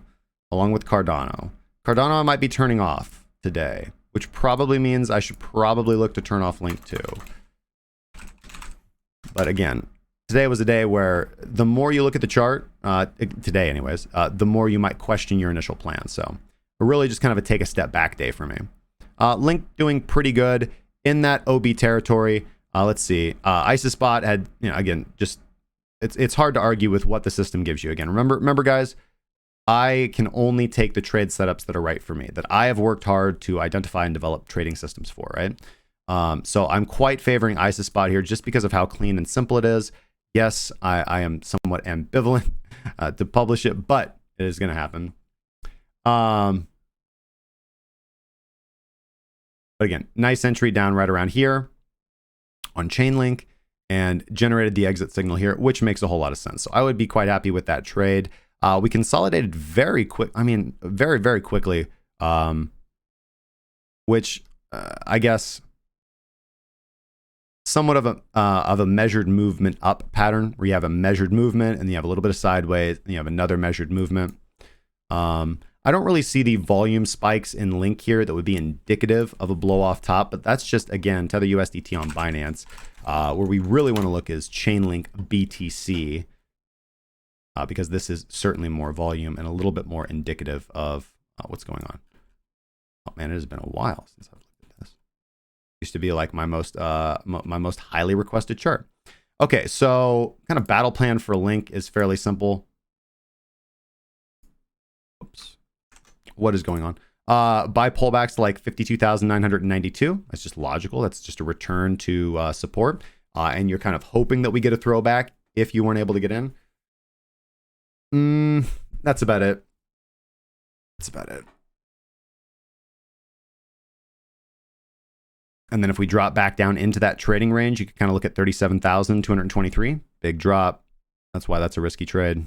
along with Cardano. Cardano I might be turning off today, which probably means I should probably look to turn off Link too. But again, today was a day where the more you look at the chart, today anyways, the more you might question your initial plan. So really just kind of a take a step back day for me. Link doing pretty good in that OB territory. Let's see. ISISbot had, again, just it's hard to argue with what the system gives you. Again, remember guys, I can only take the trade setups that are right for me, that I have worked hard to identify and develop trading systems for, right? So I'm quite favoring ISISbot here just because of how clean and simple it is. Yes, I am somewhat ambivalent to publish it, but it is going to happen. But again, nice entry down right around here on Chainlink and generated the exit signal here, which makes a whole lot of sense. So I would be quite happy with that trade. We consolidated very quick. I mean, very, very quickly, which I guess somewhat of a measured movement up pattern where you have a measured movement and you have a little bit of sideways and you have another measured movement. I don't really see the volume spikes in Link here that would be indicative of a blow off top, but that's just, again, Tether USDT on Binance. Where we really want to look is Chainlink BTC, because this is certainly more volume and a little bit more indicative of what's going on. Oh man, it has been a while since I've looked at this. Used to be like my most highly requested chart. Okay, so kind of battle plan for Link is fairly simple. Oops. What is going on? Buy pullbacks to like 52,992. That's just logical. That's just a return to support. And you're kind of hoping that we get a throwback if you weren't able to get in. That's about it. That's about it. And then if we drop back down into that trading range, you can kind of look at 37,223. Big drop. That's why that's a risky trade.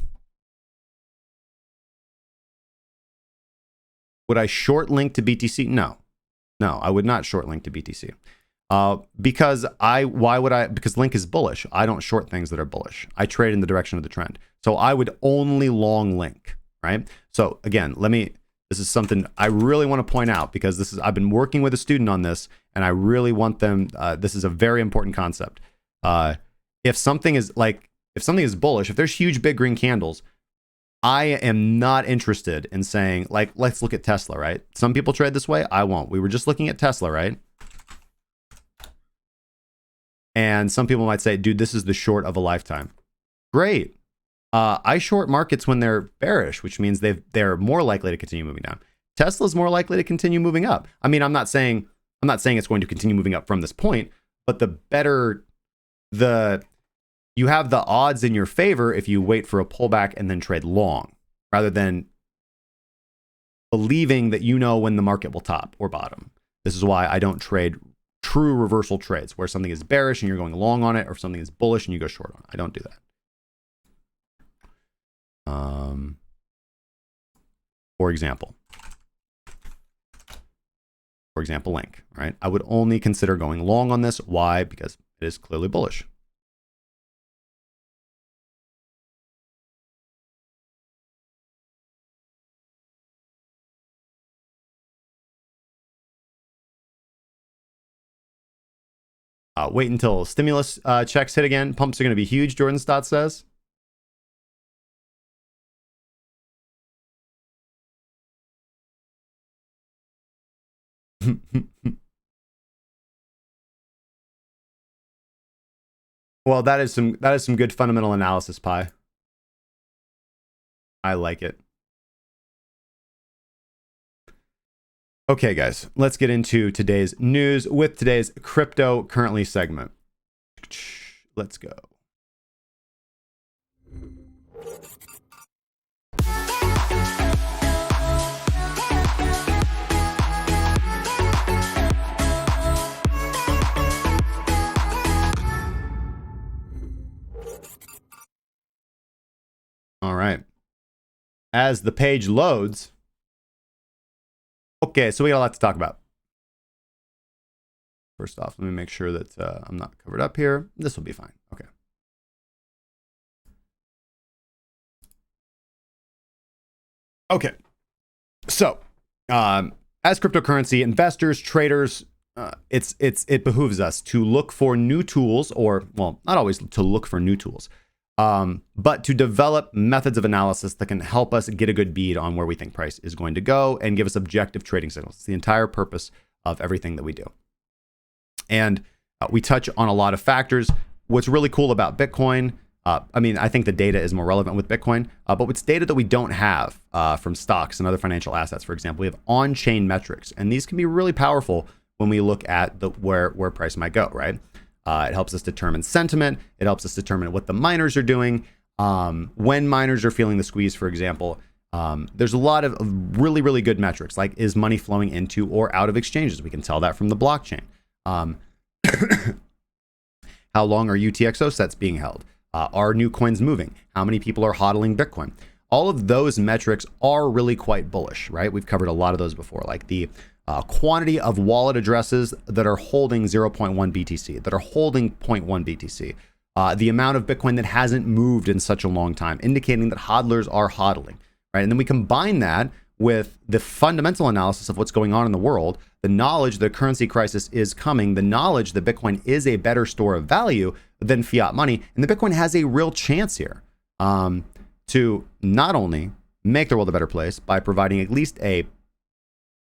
Would I short Link to BTC? No, I would not short Link to BTC. Because because Link is bullish. I don't short things that are bullish. I trade in the direction of the trend. So I would only long Link, right? So again, this is something I really want to point out because I've been working with a student on this and I really want them, this is a very important concept. If something is bullish, if there's huge big green candles, I am not interested in saying, like, let's look at Tesla, right? Some people trade this way. I won't. We were just looking at Tesla, right? And some people might say, dude, this is the short of a lifetime. Great. I short markets when they're bearish, which means they're more likely to continue moving down. Tesla's more likely to continue moving up. I mean, I'm not saying it's going to continue moving up from this point, but the better you have the odds in your favor if you wait for a pullback and then trade long, rather than believing that you know when the market will top or bottom. This is why I don't trade true reversal trades, where something is bearish and you're going long on it, or something is bullish and you go short on it. I don't do that. For example, Link, right? I would only consider going long on this. Why? Because it is clearly bullish. Wait until stimulus checks hit again. Pumps are going to be huge, Jordan Stott says. Well, that is some good fundamental analysis, Pi. I like it. Okay, guys, let's get into today's news with today's cryptocurrency segment. Let's go. All right. As the page loads. Okay, so we got a lot to talk about. First off, let me make sure that I'm not covered up here. This will be fine. Okay. Okay. So, as cryptocurrency investors, traders, it behooves us to look for new tools, or, well, not always to look for new tools, but to develop methods of analysis that can help us get a good bead on where we think price is going to go and give us objective trading signals. It's the entire purpose of everything that we do. And we touch on a lot of factors. What's really cool about Bitcoin, I think the data is more relevant with Bitcoin, but what's data that we don't have from stocks and other financial assets, for example, we have on-chain metrics, and these can be really powerful when we look at where price might go, right? It helps us determine sentiment. It helps us determine what the miners are doing. When miners are feeling the squeeze, for example, there's a lot of really, really good metrics, like is money flowing into or out of exchanges? We can tell that from the blockchain. How long are UTXO sets being held? Are new coins moving? How many people are hodling Bitcoin? All of those metrics are really quite bullish, right? We've covered a lot of those before, like the quantity of wallet addresses that are holding 0.1 BTC, that are holding 0.1 BTC, the amount of Bitcoin that hasn't moved in such a long time, indicating that hodlers are hodling, right? And then we combine that with the fundamental analysis of what's going on in the world, the knowledge that a currency crisis is coming, the knowledge that Bitcoin is a better store of value than fiat money, and the Bitcoin has a real chance here to not only make the world a better place by providing at least a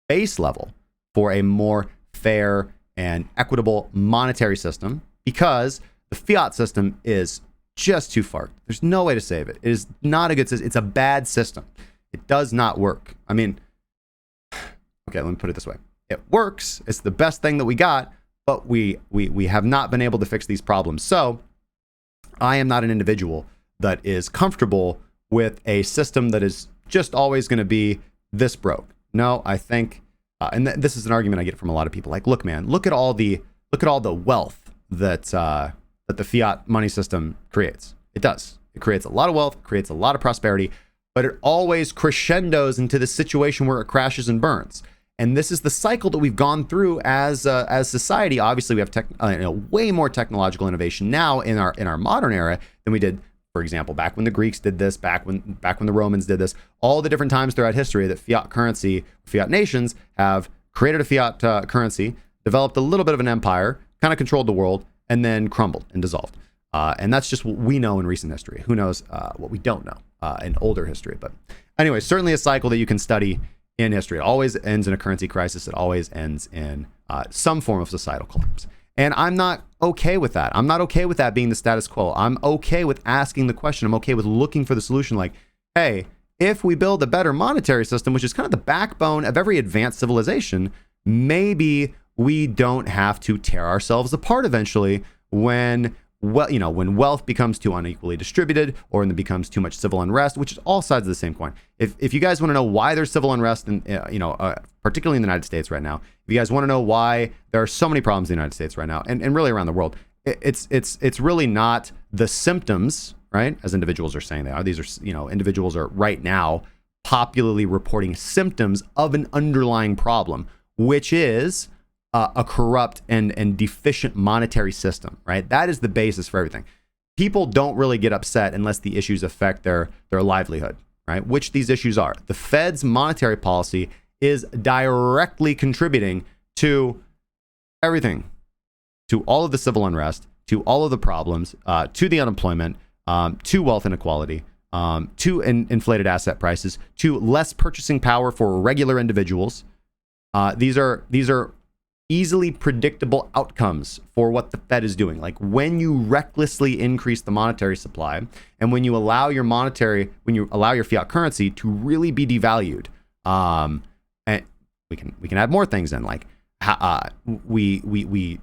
base level for a more fair and equitable monetary system, because the fiat system is just too far. There's no way to save it. It is not a good system. It's a bad system. It does not work. I mean, okay, let me put it this way. It works. It's the best thing that we got, but we have not been able to fix these problems. So I am not an individual that is comfortable with a system that is just always going to be this broke. No, I think, and this is an argument I get from a lot of people. Like, look, man, look at all the wealth that that the fiat money system creates. It does. It creates a lot of wealth, creates a lot of prosperity, but it always crescendos into the situation where it crashes and burns. And this is the cycle that we've gone through as society. Obviously, we have way more technological innovation now in our modern era than we did, for example, back when the Greeks did this, back when the Romans did this. All the different times throughout history that fiat currency, fiat nations have created a fiat currency, developed a little bit of an empire, kind of controlled the world, and then crumbled and dissolved. And that's just what we know in recent history. Who knows what we don't know in older history? But anyway, certainly a cycle that you can study in history. It always ends in a currency crisis. It always ends in some form of societal collapse. And I'm not okay with that. I'm not okay with that being the status quo. I'm okay with asking the question. I'm okay with looking for the solution. Like, hey, if we build a better monetary system, which is kind of the backbone of every advanced civilization, maybe we don't have to tear ourselves apart eventually when wealth becomes too unequally distributed, or when it becomes too much civil unrest, which is all sides of the same coin. If you guys want to know why there's civil unrest, and particularly in the United States right now, if you guys want to know why there are so many problems in the United States right now, and really around the world, it's really not the symptoms, right? As individuals are saying they are. These are, individuals are right now popularly reporting symptoms of an underlying problem, which is a corrupt and deficient monetary system, right? That is the basis for everything. People don't really get upset unless the issues affect their livelihood, right? Which these issues are. The Fed's monetary policy is directly contributing to everything. to all of the civil unrest, to all of the problems, to the unemployment, to wealth inequality, to inflated asset prices, to less purchasing power for regular individuals. These are easily predictable outcomes for what the Fed is doing. Like when you recklessly increase the monetary supply, and when you allow your fiat currency to really be devalued, and we can add more things in, like we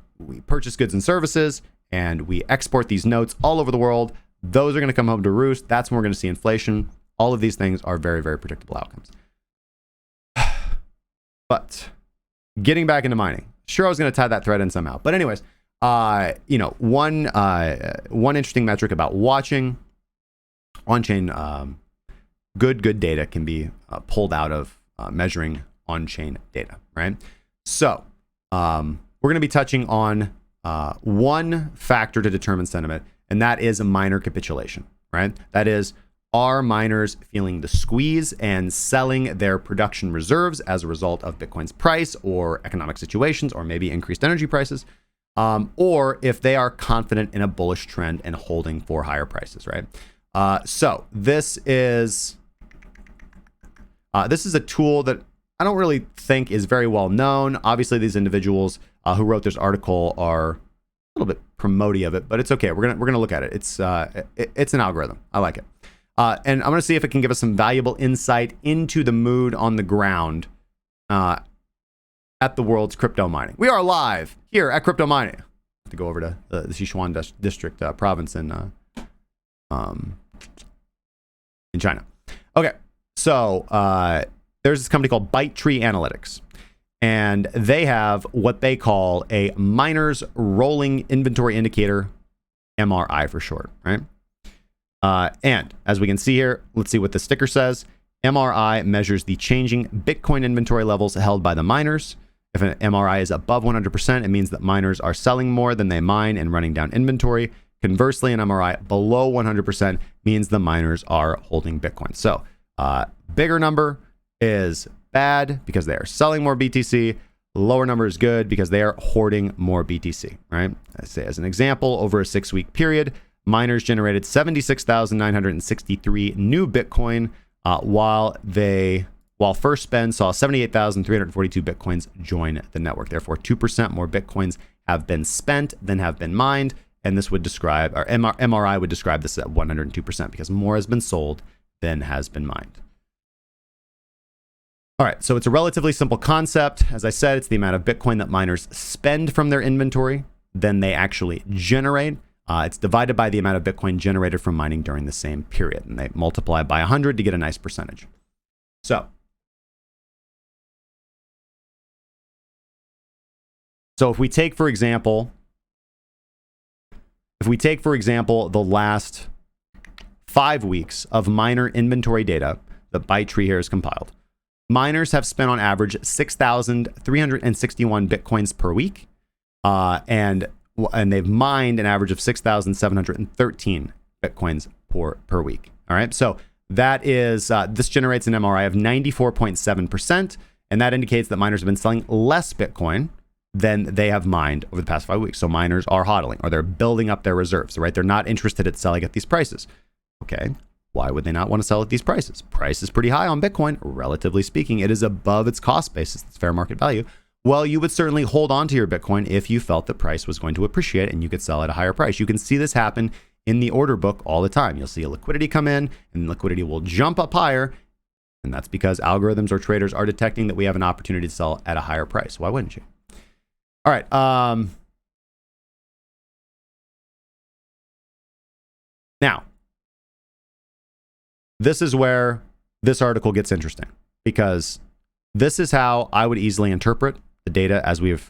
purchase goods and services, and we export these notes all over the world. Those are going to come home to roost. That's when we're going to see inflation. All of these things are very, very predictable outcomes. But getting back into mining, sure, I was going to tie that thread in somehow. But anyways, one interesting metric about watching on-chain good data can be pulled out of measuring on-chain data, right? So we're going to be touching on one factor to determine sentiment, and that is a miner capitulation, right? That is, are miners feeling the squeeze and selling their production reserves as a result of Bitcoin's price or economic situations, or maybe increased energy prices, or if they are confident in a bullish trend and holding for higher prices, right? So this is a tool that I don't really think is very well known. Obviously, these individuals who wrote this article are a little bit promoting of it, but it's okay. We're gonna look at it. It's an algorithm. I like it. And I'm going to see if it can give us some valuable insight into the mood on the ground at the world's crypto mining. We are live here at Crypto Mining. I have to go over to the Sichuan district province in China. Okay, so there's this company called Proprietary Analytics, and they have what they call a miner's rolling inventory indicator, MRI for short, right? And as we can see here, let's see what the sticker says. MRI measures the changing Bitcoin inventory levels held by the miners. If an MRI is above 100%, it means that miners are selling more than they mine and running down inventory. Conversely, an MRI below 100% means the miners are holding Bitcoin. So bigger number is bad because they are selling more BTC. Lower number is good because they are hoarding more BTC, right? I say as an example, over a 6-week period, miners generated 76,963 new Bitcoin, while First Spend saw 78,342 Bitcoins join the network. Therefore, 2% more Bitcoins have been spent than have been mined, and this would describe, or MRI would describe this at 102% because more has been sold than has been mined. All right, so it's a relatively simple concept. As I said, it's the amount of Bitcoin that miners spend from their inventory than they actually generate. It's divided by the amount of Bitcoin generated from mining during the same period, and they multiply by 100 to get a nice percentage. So if we take, for example, the last 5 weeks of miner inventory data that Bytree here has compiled, miners have spent on average 6,361 Bitcoins per week, and they've mined an average of 6,713 Bitcoins per week. All right. So that is, this generates an MRI of 94.7%. And that indicates that miners have been selling less Bitcoin than they have mined over the past 5 weeks. So miners are hodling, or they're building up their reserves, right? They're not interested in selling at these prices. Okay. Why would they not want to sell at these prices? Price is pretty high on Bitcoin, relatively speaking. It is above its cost basis, its fair market value. Well, you would certainly hold on to your Bitcoin if you felt the price was going to appreciate and you could sell at a higher price. You can see this happen in the order book all the time. You'll see a liquidity come in and liquidity will jump up higher. And that's because algorithms or traders are detecting that we have an opportunity to sell at a higher price. Why wouldn't you? All right. Now, this is where this article gets interesting, because this is how I would easily interpret the data as we've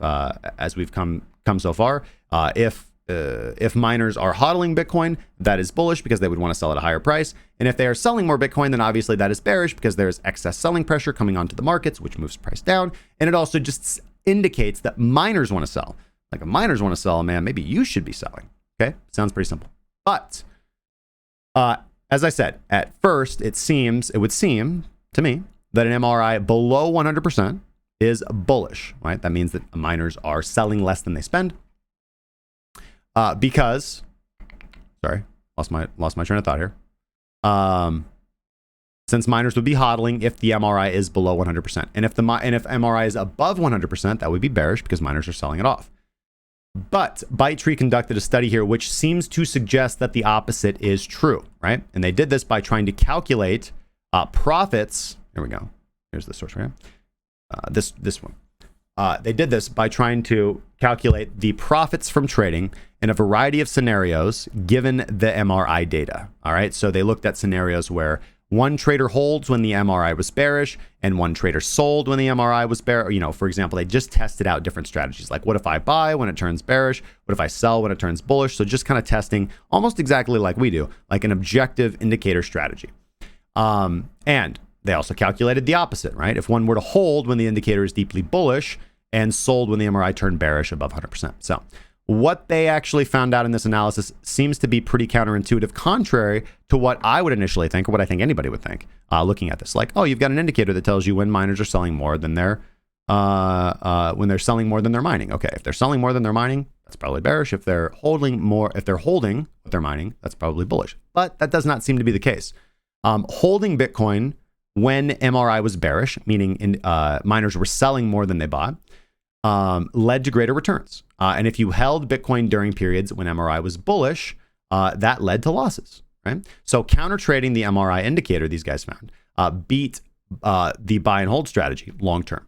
come so far. If miners are hodling Bitcoin, that is bullish because they would want to sell at a higher price. And if they are selling more Bitcoin, then obviously that is bearish because there's excess selling pressure coming onto the markets, which moves price down. And it also just indicates that miners want to sell. Like, if miners want to sell, man, maybe you should be selling. Okay, sounds pretty simple. But as I said, at first it would seem to me that an MRI below 100% is bullish, right? That means that miners are selling less than they spend. Because, sorry, lost my train of thought here. Since miners would be hodling if the MRI is below 100%, and if MRI is above 100%, that would be bearish because miners are selling it off. But ByteTree conducted a study here which seems to suggest that the opposite is true, right? And they did this by trying to calculate profits. Here we go. Here's the source right here. This one. They did this by trying to calculate the profits from trading in a variety of scenarios given the MRI data. All right. So they looked at scenarios where one trader holds when the MRI was bearish and one trader sold when the MRI was bearish. You know, for example, they just tested out different strategies. Like, what if I buy when it turns bearish? What if I sell when it turns bullish? So just kind of testing almost exactly like we do, like an objective indicator strategy. And they also calculated the opposite, right? If one were to hold when the indicator is deeply bullish and sold when the MRI turned bearish above 100%. So what they actually found out in this analysis seems to be pretty counterintuitive, contrary to what I would initially think, or what I think anybody would think, looking at this. Like, oh, you've got an indicator that tells you when miners are selling more than they're selling more than they're mining. Okay, if they're selling more than they're mining, that's probably bearish. If they're holding what they're mining, that's probably bullish. But that does not seem to be the case. Holding Bitcoin when MRI was bearish, meaning miners were selling more than they bought, led to greater returns. And if you held Bitcoin during periods when MRI was bullish, that led to losses, right? So counter trading the MRI indicator, these guys found, beat the buy and hold strategy long term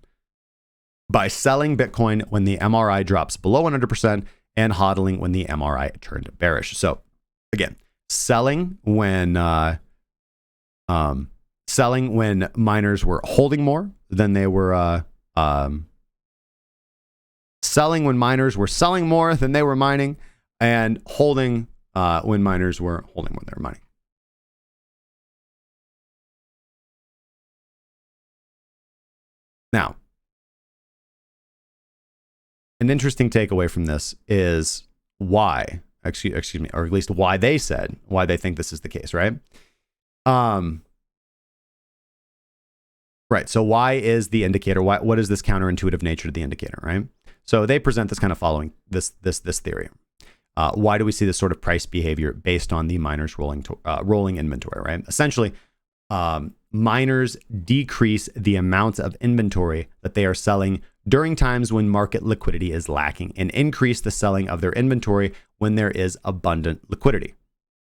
by selling Bitcoin when the MRI drops below 100% and hodling when the MRI turned bearish. So again, selling when miners were holding more than they were selling when miners were selling more than they were mining, and holding when miners were holding when they were mining. Now, an interesting takeaway from this is why, excuse me, or at least why they think this is the case, right? Right. So why is the indicator? What is this counterintuitive nature to the indicator, right? So they present this kind of following this theory. Why do we see this sort of price behavior based on the miners rolling inventory, right? Essentially, miners decrease the amount of inventory that they are selling during times when market liquidity is lacking, and increase the selling of their inventory when there is abundant liquidity.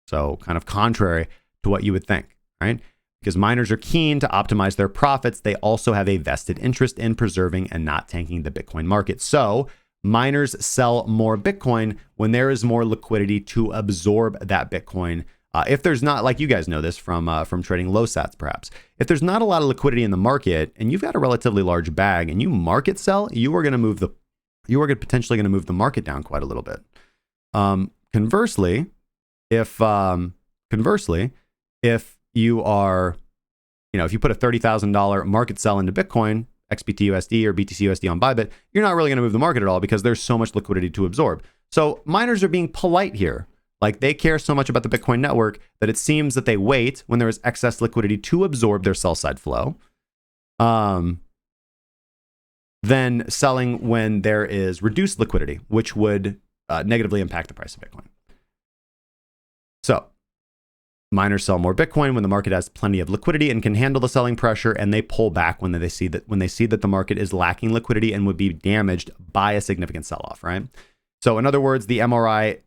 So kind of contrary to what you would think, right? Because miners are keen to optimize their profits, they also have a vested interest in preserving and not tanking the Bitcoin market. So miners sell more Bitcoin when there is more liquidity to absorb that Bitcoin. If there's not, like you guys know this from trading low sats perhaps, if there's not a lot of liquidity in the market and you've got a relatively large bag and you market sell, you are potentially going to move the market down quite a little bit. Conversely, if you are, if you put a $30,000 market sell into Bitcoin, XBTUSD or BTCUSD on ByBit, you're not really going to move the market at all because there's so much liquidity to absorb. So miners are being polite here. Like, they care so much about the Bitcoin network that it seems that they wait when there is excess liquidity to absorb their sell side flow, then selling when there is reduced liquidity, which would negatively impact the price of Bitcoin. So miners sell more Bitcoin when the market has plenty of liquidity and can handle the selling pressure, and they pull back when they see that the market is lacking liquidity and would be damaged by a significant sell-off, right? So in other words, the MRI,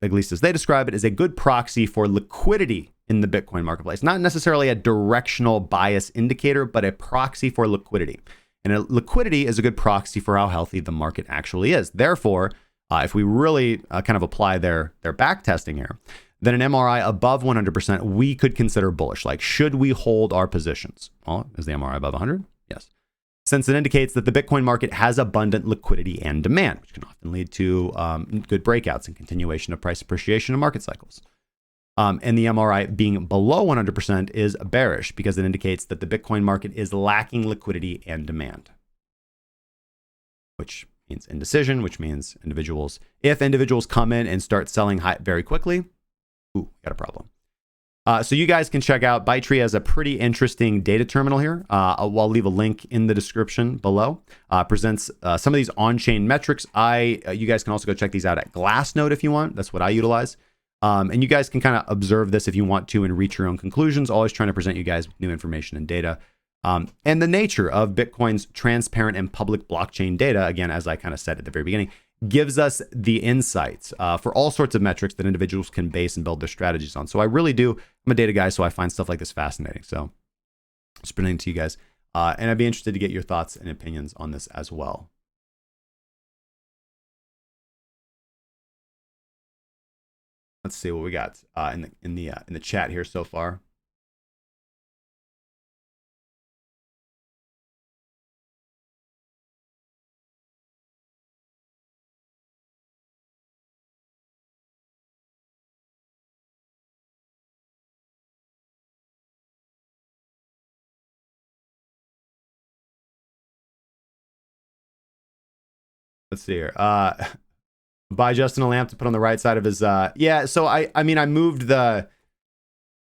at least as they describe it, is a good proxy for liquidity in the Bitcoin marketplace. Not necessarily a directional bias indicator, but a proxy for liquidity. And liquidity is a good proxy for how healthy the market actually is. Therefore, if we really kind of apply their back testing here, then an MRI above 100%, we could consider bullish. Like, should we hold our positions? Well, is the MRI above 100? Yes. Since it indicates that the Bitcoin market has abundant liquidity and demand, which can often lead to good breakouts and continuation of price appreciation in market cycles. And the MRI being below 100% is bearish because it indicates that the Bitcoin market is lacking liquidity and demand, which means indecision, which means if individuals come in and start selling high very quickly, got a problem. So you guys can check out Bytree as a pretty interesting data terminal here. I'll leave a link in the description below. Presents some of these on-chain metrics. You guys can also go check these out at Glassnode if you want. That's what I utilize. And you guys can kind of observe this if you want to and reach your own conclusions. Always trying to present you guys with new information and data. And the nature of Bitcoin's transparent and public blockchain data, again, as I kind of said at the very beginning, gives us the insights for all sorts of metrics that individuals can base and build their strategies on. So I really do. I'm a data guy, so I find stuff like this fascinating. So just presenting to you guys. And I'd be interested to get your thoughts and opinions on this as well. Let's see what we got in the chat here so far. Let's see here. Buy Justin a lamp to put on the right side of his. Yeah. So I mean, I moved the.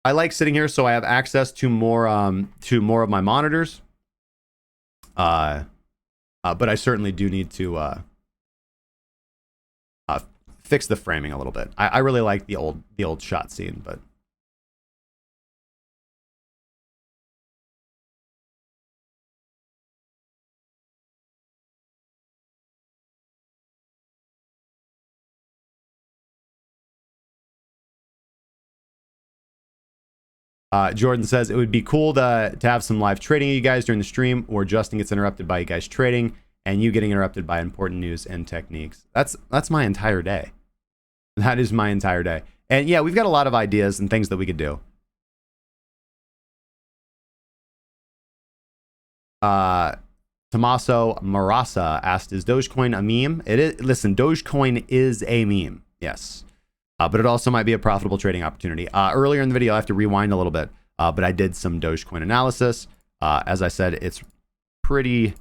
I like sitting here, so I have access to more of my monitors. But I certainly do need to fix the framing a little bit. I really like the old shot scene, but. Jordan says it would be cool to have some live trading of you guys during the stream, or Justin gets interrupted by you guys trading and you getting interrupted by important news and techniques. That's my entire day. That is my entire day. And yeah, we've got a lot of ideas and things that we could do. Tommaso Marasa asked, is Dogecoin a meme? It is. Listen, Dogecoin is a meme. Yes. But it also might be a profitable trading opportunity. Earlier in the video, I have to rewind a little bit, but I did some Dogecoin analysis. As I said, it's pretty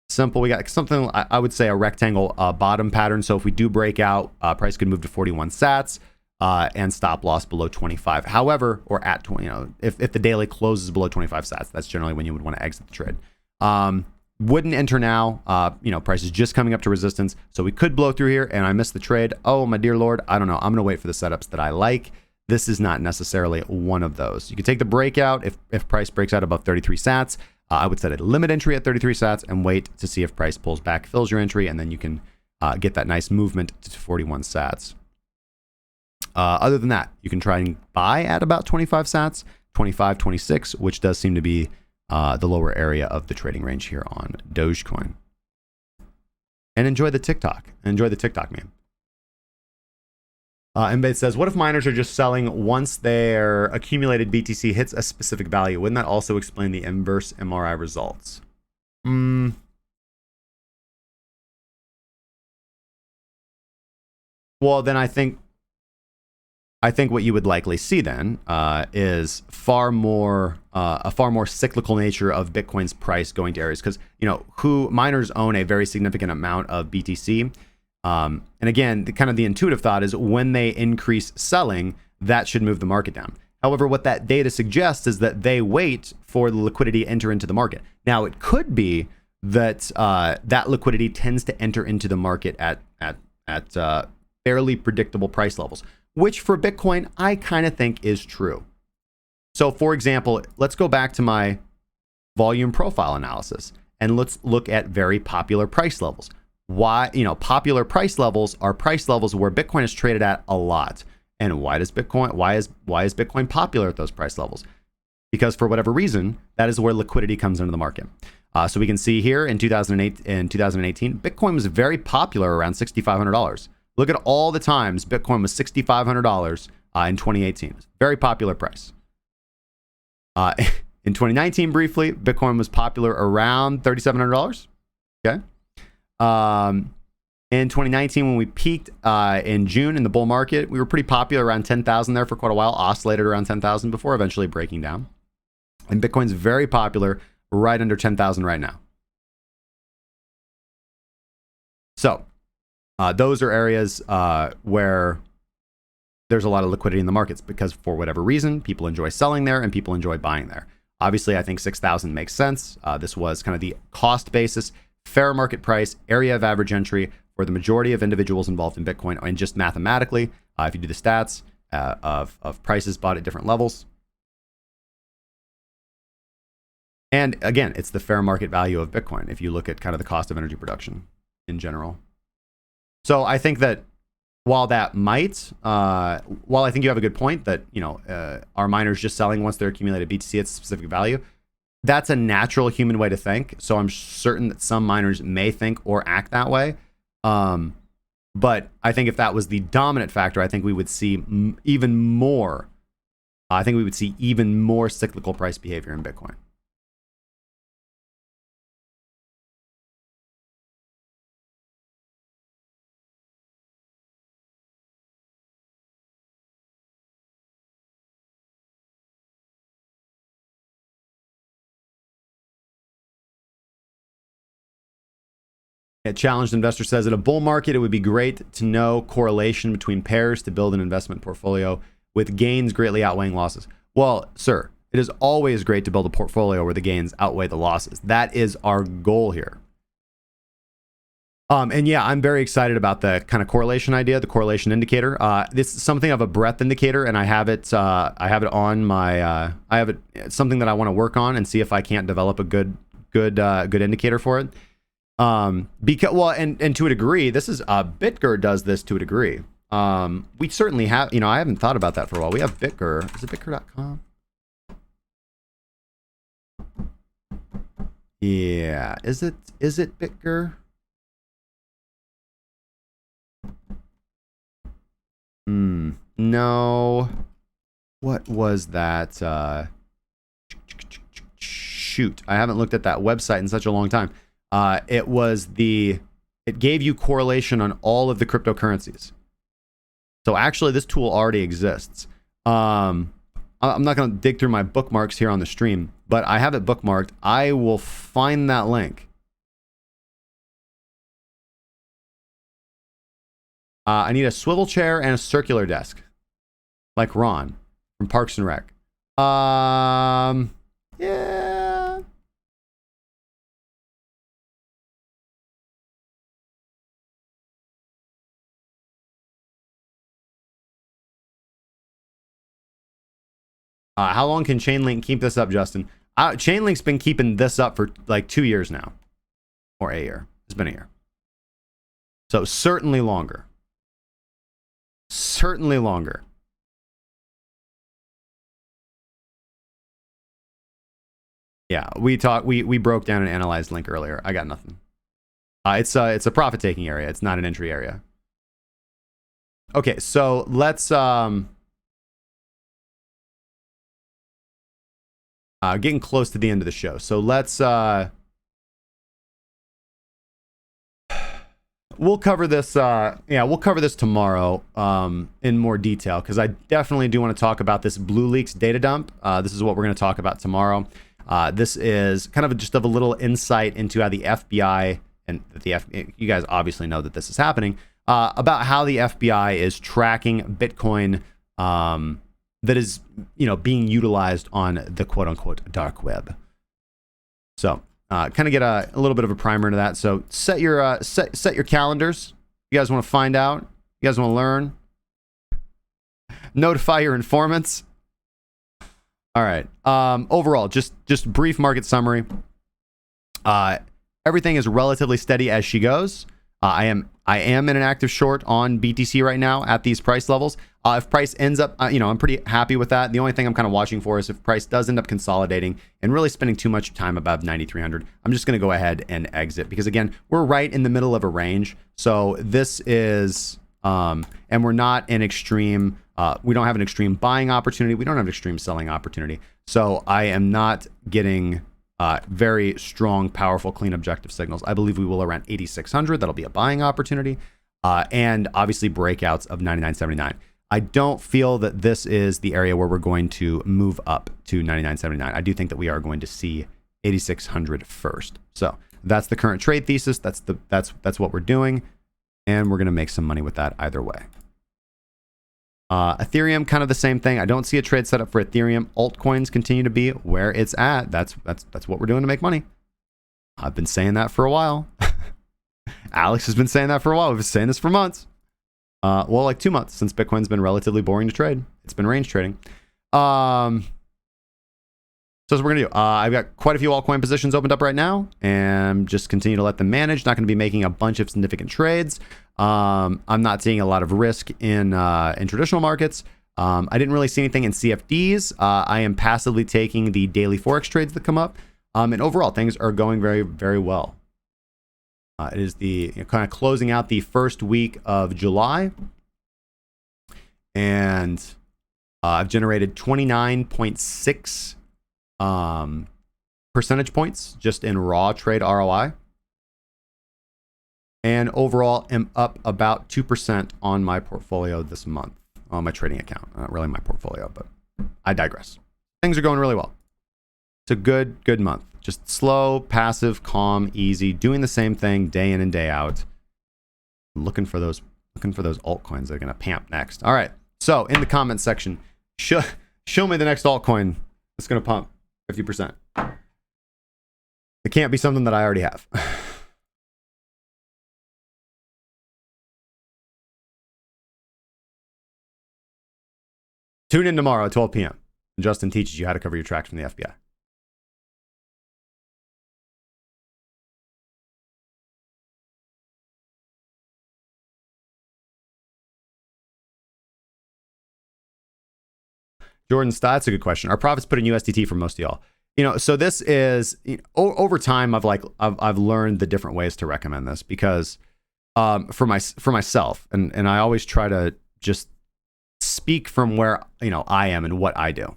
simple. We got something, I would say, a rectangle bottom pattern. So if we do break out, price could move to 41 sats and stop loss below 25. However, or at 20, if the daily closes below 25 sats, that's generally when you would want to exit the trade. Wouldn't enter now. Price is just coming up to resistance, so we could blow through here, and I missed the trade. Oh, my dear Lord, I don't know. I'm going to wait for the setups that I like. This is not necessarily one of those. You can take the breakout if price breaks out above 33 sats. I would set a limit entry at 33 sats and wait to see if price pulls back, fills your entry, and then you can get that nice movement to 41 sats. Other than that, you can try and buy at about 25 sats, 25, 26, which does seem to be the lower area of the trading range here on Dogecoin. And enjoy the TikTok. Enjoy the TikTok meme. Embed says, what if miners are just selling once their accumulated BTC hits a specific value? Wouldn't that also explain the inverse MRI results? Well, then I think what you would likely see then is a far more cyclical nature of Bitcoin's price going to areas, because miners own a very significant amount of BTC, and again, the intuitive thought is when they increase selling, that should move the market down. However, what that data suggests is that they wait for the liquidity to enter into the market. Now, it could be that that liquidity tends to enter into the market at fairly predictable price levels, which for Bitcoin, I kind of think is true. So for example, let's go back to my volume profile analysis and let's look at very popular price levels. Why, popular price levels are price levels where Bitcoin is traded at a lot. And why is Bitcoin popular at those price levels? Because for whatever reason, that is where liquidity comes into the market. So we can see here in 2018, Bitcoin was very popular around $6,500. Look at all the times Bitcoin was $6,500 in 2018. Very popular price. In 2019, briefly, Bitcoin was popular around $3,700. Okay. In 2019, when we peaked in June in the bull market, we were pretty popular around 10,000 there for quite a while, oscillated around 10,000 before eventually breaking down. And Bitcoin's very popular right under 10,000 right now. So, those are areas where there's a lot of liquidity in the markets because for whatever reason, people enjoy selling there and people enjoy buying there. Obviously, I think 6,000 makes sense. This was kind of the cost basis, fair market price, area of average entry for the majority of individuals involved in Bitcoin. And just mathematically, if you do the stats of prices bought at different levels. And again, it's the fair market value of Bitcoin if you look at kind of the cost of energy production in general. So I think that while that might, while I think you have a good point that, are miners just selling once they're accumulated BTC at a specific value? That's a natural human way to think. So I'm certain that some miners may think or act that way. But I think if that was the dominant factor, I think we would see even more. I think we would see even more cyclical price behavior in Bitcoin. A challenged investor says, in a bull market, it would be great to know correlation between pairs to build an investment portfolio with gains greatly outweighing losses. Well, sir, it is always great to build a portfolio where the gains outweigh the losses. That is our goal here. And yeah, I'm very excited about the kind of correlation idea, the correlation indicator. This is something of a breadth indicator, and I have it on my. It's something that I want to work on and see if I can't develop a good indicator for it. Because, well, and to a degree, this is BitGer does this to a degree. We certainly have, I haven't thought about that for a while. We have BitGer. Is it bitger.com? Yeah. Is it BitGer? No. What was that? Shoot. I haven't looked at that website in such a long time. It gave you correlation on all of the cryptocurrencies. So actually this tool already exists. I'm not going to dig through my bookmarks here on the stream, but I have it bookmarked. I will find that link. I need a swivel chair and a circular desk, like Ron from Parks and Rec. Yeah. How long can Chainlink keep this up, Justin? Chainlink's been keeping this up for like 2 years now, or a year. It's been a year. So certainly longer. Certainly longer. Yeah, we broke down and analyzed Link earlier. I got nothing. It's a profit taking area. It's not an entry area. Okay, so let's getting close to the end of the show. So let's we'll cover this we'll cover this tomorrow in more detail, because I definitely do want to talk about this Blue Leaks data dump. This is what we're going to talk about tomorrow. This is kind of just a little insight into how the FBI and you guys obviously know that this is happening, about how the FBI is tracking Bitcoin that is, being utilized on the quote unquote dark web. So kind of get a little bit of a primer into that. So set your calendars. You guys want to find out? You guys want to learn? Notify your informants. All right. Overall, just brief market summary. Everything is relatively steady as she goes. I am in an active short on BTC right now at these price levels. If price ends up, I'm pretty happy with that. The only thing I'm kind of watching for is if price does end up consolidating and really spending too much time above 9,300, I'm just going to go ahead and exit, because again, we're right in the middle of a range. So this is, and we're not in extreme, we don't have an extreme buying opportunity. We don't have an extreme selling opportunity. So I am not getting very strong, powerful, clean objective signals. I believe we will around 8,600. That'll be a buying opportunity. And obviously breakouts of 99.79. I don't feel that this is the area where we're going to move up to 99.79. I do think that we are going to see 8,600 first. So that's the current trade thesis. That's what we're doing. And we're going to make some money with that either way. Ethereum, kind of the same thing. I don't see a trade set up for Ethereum. Altcoins continue to be where it's at. That's what we're doing to make money. I've been saying that for a while. Alex has been saying that for a while. We've been saying this for months. Well, like 2 months since Bitcoin's been relatively boring to trade. It's been range trading. So that's what we're going to do. I've got quite a few altcoin positions opened up right now, and just continue to let them manage. Not going to be making a bunch of significant trades. I'm not seeing a lot of risk in traditional markets. I didn't really see anything in CFDs. I am passively taking the daily Forex trades that come up. And overall, things are going very, very well. It is the kind of closing out the first week of July. And I've generated 29.6 percentage points just in raw trade ROI. And overall, am up about 2% on my portfolio this month, on my trading account. Not really my portfolio, but I digress. Things are going really well. It's a good month. Just slow, passive, calm, easy, doing the same thing day in and day out. I'm looking for those altcoins that are going to pamp next. All right. So in the comments section, show me the next altcoin that's going to pump 50%. It can't be something that I already have. Tune in tomorrow at 12 p.m. and Justin teaches you how to cover your tracks from the FBI. Jordan, that's a good question. Are profits put in USDT for most of y'all? So this is, over time, I've learned the different ways to recommend this, because for myself, and I always try to just speak from where I am and what I do.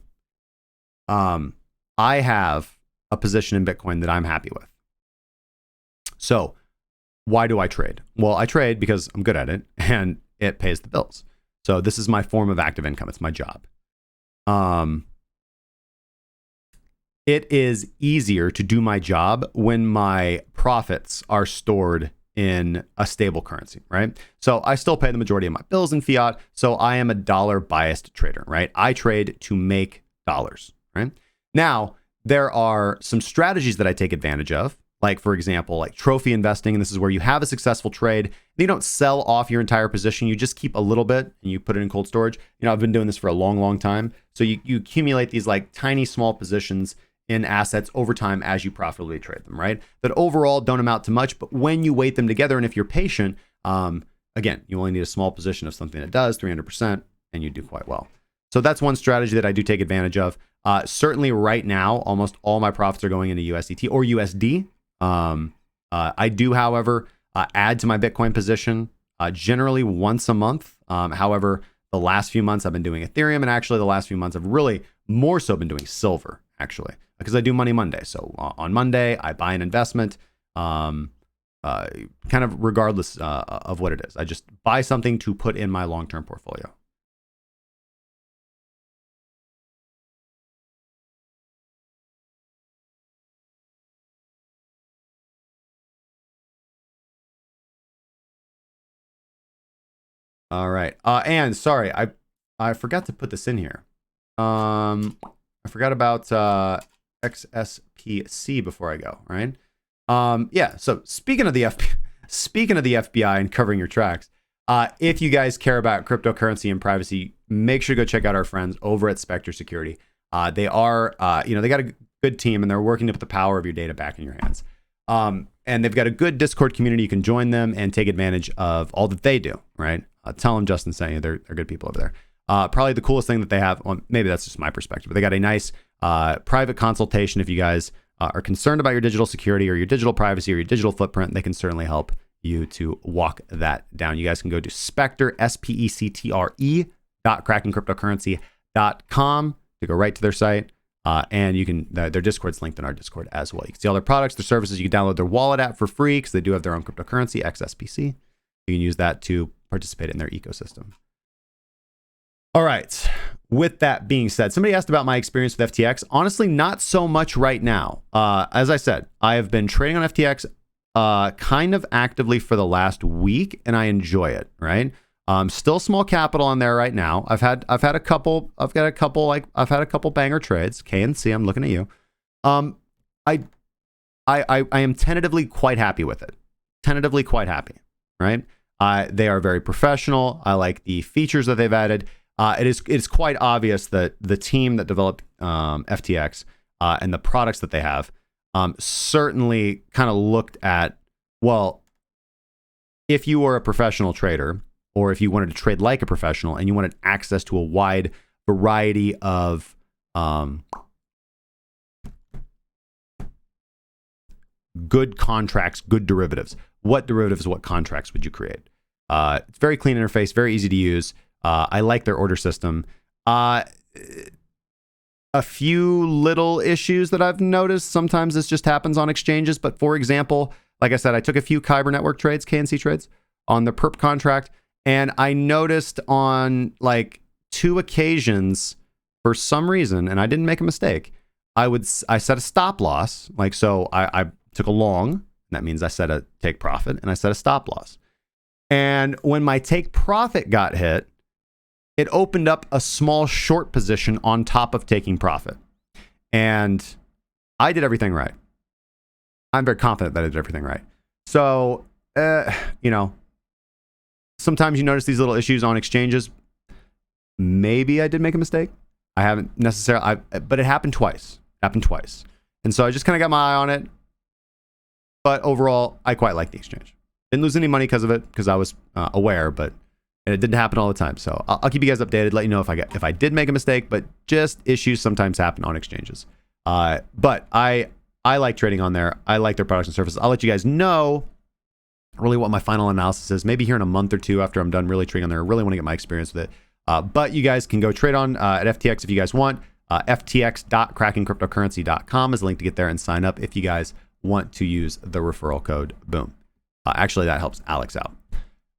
I have a position in Bitcoin that I'm happy with. So why do I trade? Well, I trade because I'm good at it and it pays the bills. So this is my form of active income. It's my job. It is easier to do my job when my profits are stored in a stable currency, right? So I still pay the majority of my bills in fiat. So I am a dollar biased trader, right? I trade to make dollars, right? Now, there are some strategies that I take advantage of. Like, for example, like trophy investing. And this is where you have a successful trade. You don't sell off your entire position. You just keep a little bit and you put it in cold storage. I've been doing this for a long, long time. So you accumulate these like tiny, small positions in assets over time as you profitably trade them, right? That overall don't amount to much, but when you weight them together and if you're patient, again, you only need a small position of something that does 300% and you do quite well. So that's one strategy that I do take advantage of. Certainly right now, almost all my profits are going into USDT or USD. I do, however, add to my Bitcoin position generally once a month. However, the last few months I've been doing Ethereum, and actually the last few months I've really more so been doing silver, actually, because I do Money Monday. So on Monday, I buy an investment, kind of regardless of what it is. I just buy something to put in my long-term portfolio. All right. And sorry, I forgot to put this in here. I forgot about XSPC before I go, right? Yeah, so speaking of the FBI and covering your tracks, if you guys care about cryptocurrency and privacy, make sure to go check out our friends over at Spectre Security. They are, they got a good team and they're working to put the power of your data back in your hands. And they've got a good Discord community. You can join them and take advantage of all that they do, right? Tell them Justin sent you. They're good people over there. Probably the coolest thing that they have, well, maybe that's just my perspective, but they got a nice private consultation. If you guys are concerned about your digital security or your digital privacy or your digital footprint, they can certainly help you to walk that down. You guys can go to Spectre, SPECTRE.crackingcryptocurrency.com to go right to their site. And you can, their Discord's linked in our Discord as well. You can see all their products, their services. You can download their wallet app for free because they do have their own cryptocurrency, XSPC. You can use that to participate in their ecosystem. All right. With that being said, somebody asked about my experience with FTX. Honestly, not so much right now. As I said, I have been trading on FTX kind of actively for the last week, and I enjoy it, right? Still small capital on there right now. I've had a couple banger trades. K and C, I'm looking at you. I am tentatively quite happy with it. Tentatively quite happy, right? They are very professional. I like the features that they've added. It's quite obvious that the team that developed FTX and the products that they have certainly kind of looked at, well, if you were a professional trader, or if you wanted to trade like a professional and you wanted access to a wide variety of good contracts, good derivatives, what contracts would you create? It's very clean interface, very easy to use. I like their order system. A few little issues that I've noticed. Sometimes this just happens on exchanges. But for example, like I said, I took a few Kyber network trades, KNC trades, on the perp contract. And I noticed on like 2 occasions, for some reason, and I didn't make a mistake, I set a stop loss. Like, so I took a long, and that means I set a take profit, and I set a stop loss. And when my take profit got hit, it opened up a small short position on top of taking profit. And I did everything right. I'm very confident that I did everything right. So, sometimes you notice these little issues on exchanges. Maybe I did make a mistake. I haven't necessarily, but it happened twice. And so I just kind of got my eye on it. But overall, I quite like the exchange. Didn't lose any money because of it, because I was aware, but it didn't happen all the time. So I'll keep you guys updated, let you know if I did make a mistake, but just issues sometimes happen on exchanges. But I like trading on there. I like their products and services. I'll let you guys know really what my final analysis is, maybe here in a month or two after I'm done really trading on there. I really want to get my experience with it. But you guys can go trade on at FTX if you guys want. ftx.crackingcryptocurrency.com is the link to get there and sign up if you guys want to use the referral code BOOM. Actually, that helps Alex out.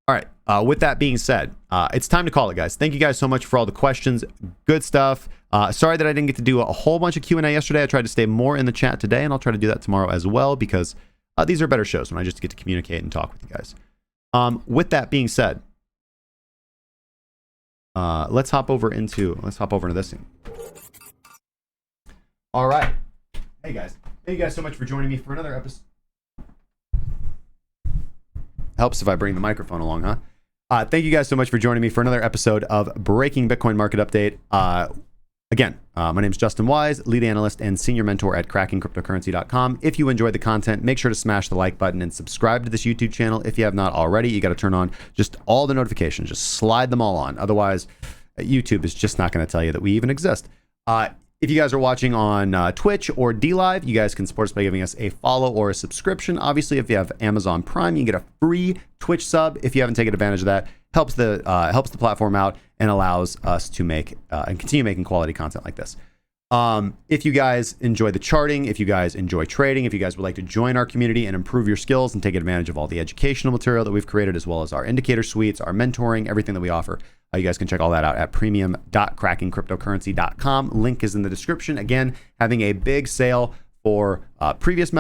All right. With that being said, it's time to call it, guys. Thank you guys so much for all the questions. Good stuff. Sorry that I didn't get to do a whole bunch of Q&A yesterday. I tried to stay more in the chat today, and I'll try to do that tomorrow as well, because these are better shows when I just get to communicate and talk with you guys. With that being said, let's hop over into this thing. All right. Hey guys. Thank you guys so much for joining me for another episode. Helps if I bring the microphone along, huh? Thank you guys so much for joining me for another episode of Breaking Bitcoin Market Update. Again, my name is Justin Wise, lead analyst and senior mentor at crackingcryptocurrency.com. If you enjoyed the content, make sure to smash the like button and subscribe to this YouTube channel. If you have not already, you got to turn on just all the notifications. Just slide them all on. Otherwise, YouTube is just not going to tell you that we even exist. If you guys are watching on Twitch or DLive, you guys can support us by giving us a follow or a subscription. Obviously, if you have Amazon Prime, you can get a free Twitch sub. If you haven't taken advantage of that, helps the platform out and allows us to make and continue making quality content like this. If you guys enjoy the charting, if you guys enjoy trading, if you guys would like to join our community and improve your skills and take advantage of all the educational material that we've created, as well as our indicator suites, our mentoring, everything that we offer, you guys can check all that out at premium.crackingcryptocurrency.com. Link is in the description. Again, having a big sale for previous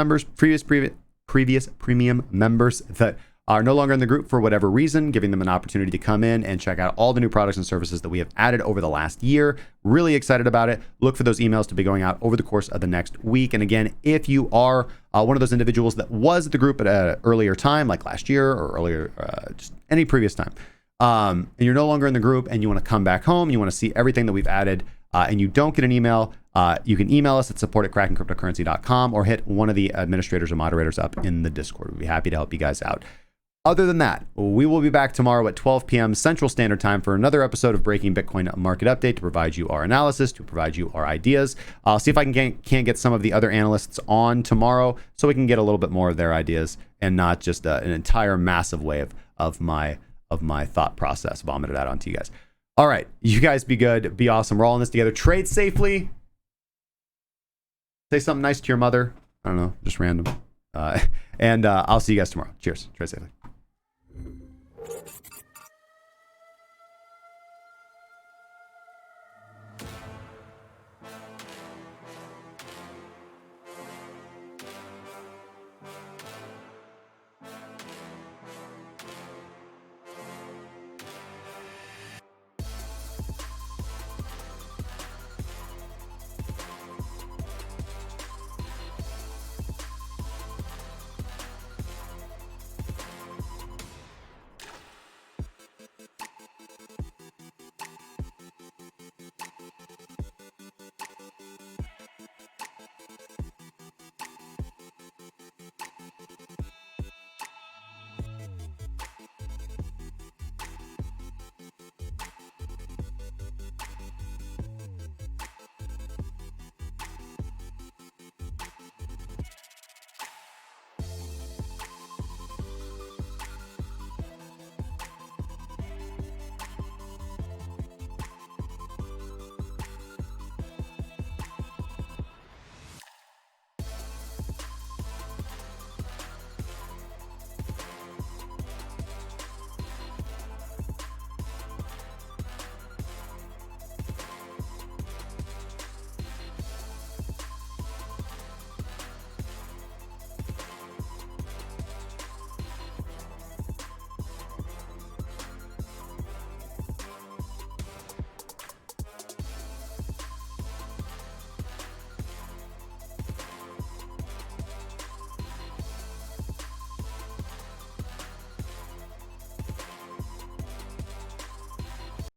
premium members that are no longer in the group for whatever reason, giving them an opportunity to come in and check out all the new products and services that we have added over the last year. Really excited about it. Look for those emails to be going out over the course of the next week. And again, if you are one of those individuals that was at the group at an earlier time, like last year or earlier, just any previous time, and you're no longer in the group and you want to come back home, you want to see everything that we've added, and you don't get an email, you can email us at support@crackingcryptocurrency.com or hit one of the administrators or moderators up in the Discord. We'd be happy to help you guys out. Other than that, we will be back tomorrow at 12 p.m. Central Standard Time for another episode of Breaking Bitcoin Market Update to provide you our analysis, to provide you our ideas. I'll see if I can get some of the other analysts on tomorrow so we can get a little bit more of their ideas and not just an entire massive wave of my thought process vomited out onto you guys. All right, you guys be good, be awesome. We're all in this together. Trade safely. Say something nice to your mother. I don't know, just random. And I'll see you guys tomorrow. Cheers. Trade safely.